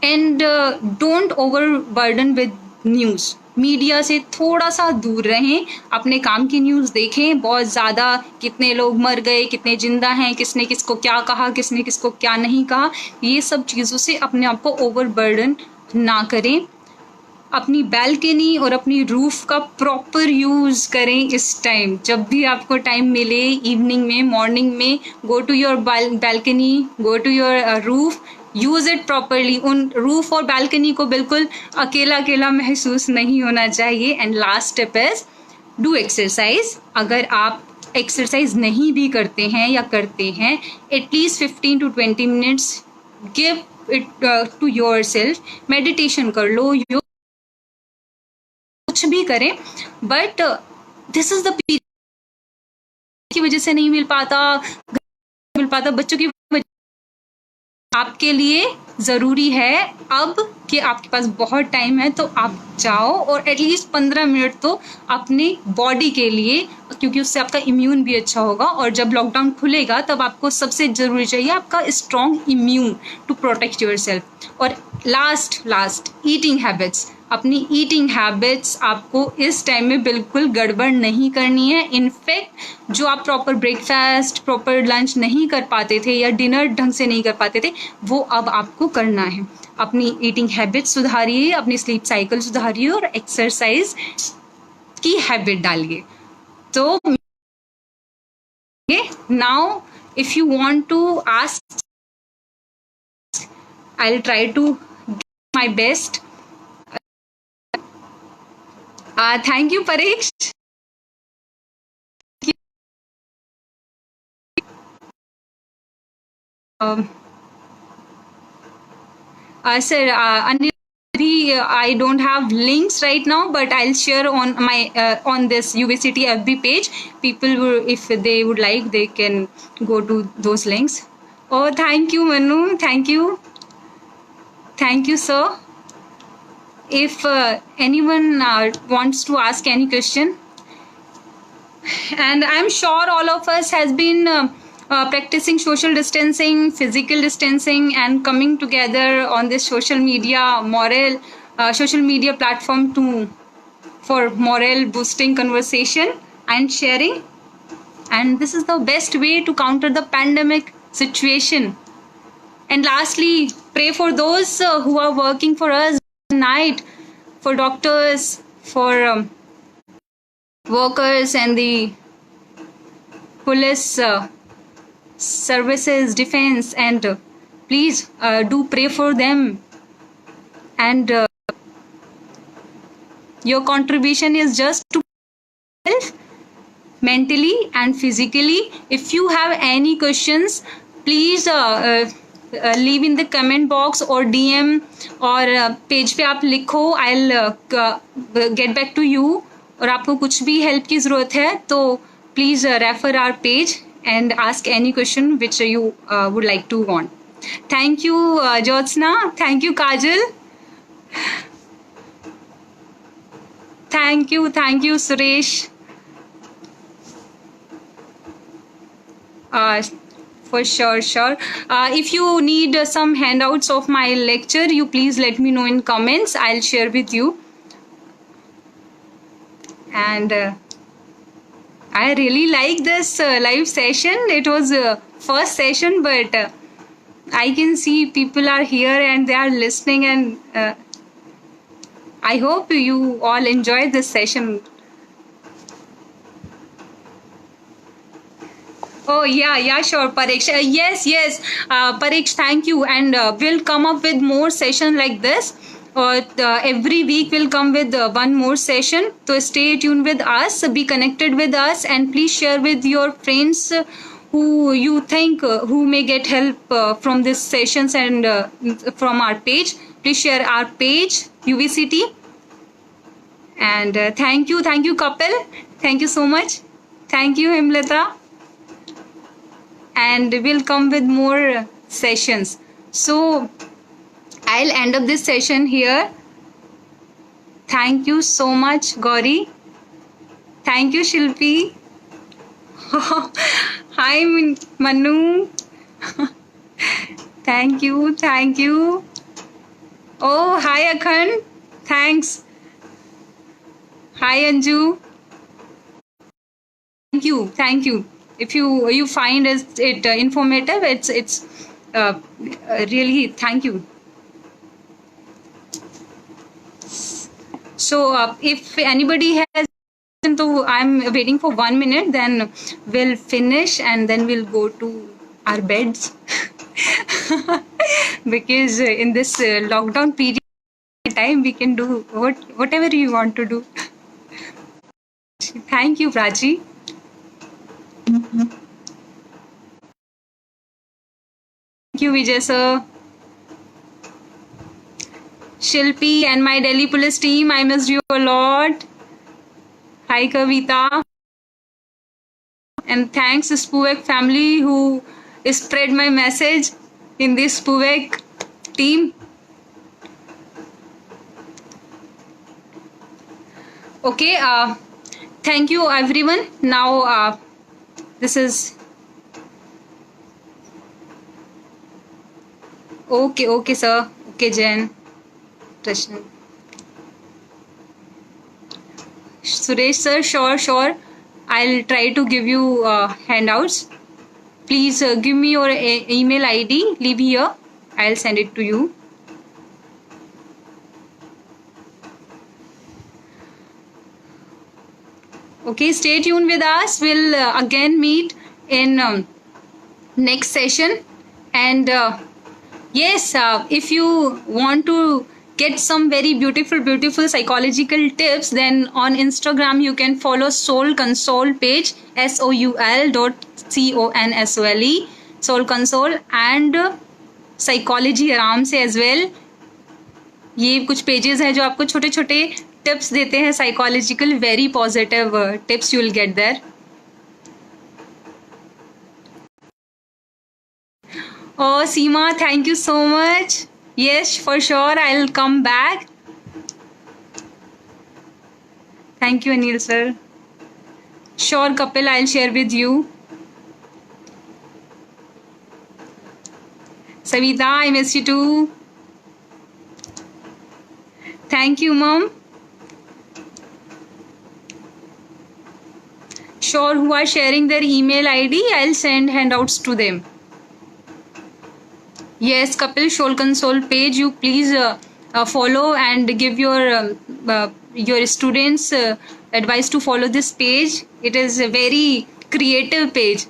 and don't overburden with news. Media से थोड़ा सा दूर रहें, अपने काम की न्यूज़ देखें. बहुत ज़्यादा कितने लोग मर गए, कितने जिंदा हैं, किसने किसको क्या कहा, किसने किसको क्या नहीं कहा, ये सब चीज़ों से अपने आप को ओवरबर्डन ना करें. अपनी बैल्कनी और अपनी रूफ़ का प्रॉपर यूज़ करें इस टाइम. जब भी आपको टाइम मिले, इवनिंग में, मॉर्निंग में, go to your balcony, go to your roof, use it properly. उन रूफ़ और बैल्कनी को बिल्कुल अकेला अकेला महसूस नहीं होना चाहिए. And last tip is do exercise. अगर आप एक्सरसाइज नहीं भी करते हैं या करते हैं, at least 15 to 20 minutes give it to yourself. Meditation कर लो, कुछ भी करें, but this is the period की वजह से नहीं मिल पाता, बच्चों की वजह. आपके लिए ज़रूरी है अब कि आपके पास बहुत टाइम है, तो आप जाओ और एटलीस्ट 15 मिनट तो अपने बॉडी के लिए, क्योंकि उससे आपका इम्यून भी अच्छा होगा. और जब लॉकडाउन खुलेगा तब आपको सबसे ज़रूरी चाहिए आपका strong immune to protect yourself. और लास्ट ईटिंग हैबिट्स. अपनी ईटिंग हैबिट्स आपको इस टाइम में बिल्कुल गड़बड़ नहीं करनी है. इनफैक्ट जो आप प्रॉपर ब्रेकफास्ट, प्रॉपर लंच नहीं कर पाते थे या डिनर ढंग से नहीं कर पाते थे, वो अब आपको करना है. अपनी ईटिंग हैबिट्स सुधारिए, अपनी स्लीप साइकिल सुधारिए, और एक्सरसाइज की हैबिट डालिए. तो now if you want to ask, I will try to give my best. Thank you, Paresh. Sir, Anil, I don't have links right now, but I'll share on my on this UVCT FB page. People will, if they would like, they can go to those links. Oh, thank you, Manu. Thank you, sir. If anyone wants to ask any question, and I'm sure all of us has been practicing social distancing, physical distancing, and coming together on this social media platform for morale boosting conversation and sharing. And this is the best way to counter the pandemic situation. And lastly, pray for those who are working for us night, for doctors, for workers, and the police services, defense, and please do pray for them. And your contribution is just to self, mentally and physically. If you have any questions, please leave in the comment box or DM और page पे आप लिखो. I'll get back to you. और आपको कुछ भी help की ज़रूरत है तो please refer our page and ask any question which you would like to want. Thank you, Jyotsna. Thank you, Kajal. Thank you, Suresh. For sure. If you need some handouts of my lecture, you please let me know in comments. I'll share with you. And I really like this live session. It was first session, but I can see people are here and they are listening, and I hope you all enjoyed this session. Oh yeah, sure, Pariksh. Yes, Pariksh, thank you, and we'll come up with more session like this. Every week we'll come with one more session. So stay tuned with us, be connected with us, and please share with your friends who you think who may get help from these sessions and from our page. Please share our page UVCT. And thank you, Kapil. Thank you so much. Thank you, Himlata, and we'll come with more sessions. So I'll end up this session here. Thank you so much, Gauri. Thank you, Shilpi. Hi, Manu. Thank you. Oh, hi, Akhand. Thanks. Hi, Anju. Thank you. If you find it informative, it's really thank you. So if anybody has, so I'm waiting for 1 minute, then we'll finish and then we'll go to our beds because in this lockdown period time we can do whatever you want to do. Thank you, Prachi. Thank you, Vijay sir. Shilpi and my Delhi police team, I missed you a lot. Hi, Kavita. And thanks Spuvek family who spread my message in this Spuvek team. Okay, thank you everyone. Now this is okay sir. Okay, Jen. Krishnan. Suresh sir, sure. I'll try to give you handouts. Please give me your email ID. Leave here. I'll send it to you. Okay, stay tuned with us. We'll again meet in next session. And yes, if you want to get some very beautiful psychological tips, then on Instagram you can follow Soul Console page, soul.console, Soul Console, and Psychology आराम से as well. ये कुछ pages हैं जो आपको छोटे छोटे tips देते हैं psychological, very positive tips you will get there. Oh, Seema, thank you so much. Yes, for sure, I'll come back. Thank you, Anil sir. Sure, Kapil, I'll share with you. Savita, I miss you too. Thank you, Mom. Sure, who are sharing their email ID, I'll send handouts to them. Yes, Kapil, Soul Console page, you please follow and give your students advice to follow this page. It is a very creative page.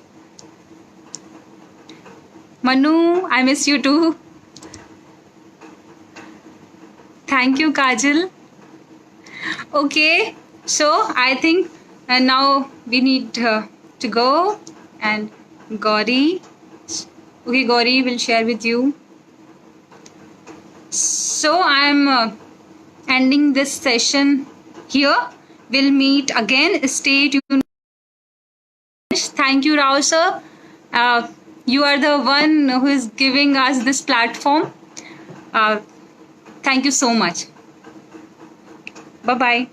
Manu, I miss you too. Thank you, Kajal. Okay, so I think now we need to go, and Gauri. Okay, Gauri will share with you. So I'm ending this session here. We'll meet again. Stay tuned. Thank you, Rao sir. You are the one who is giving us this platform. Thank you so much. Bye-bye.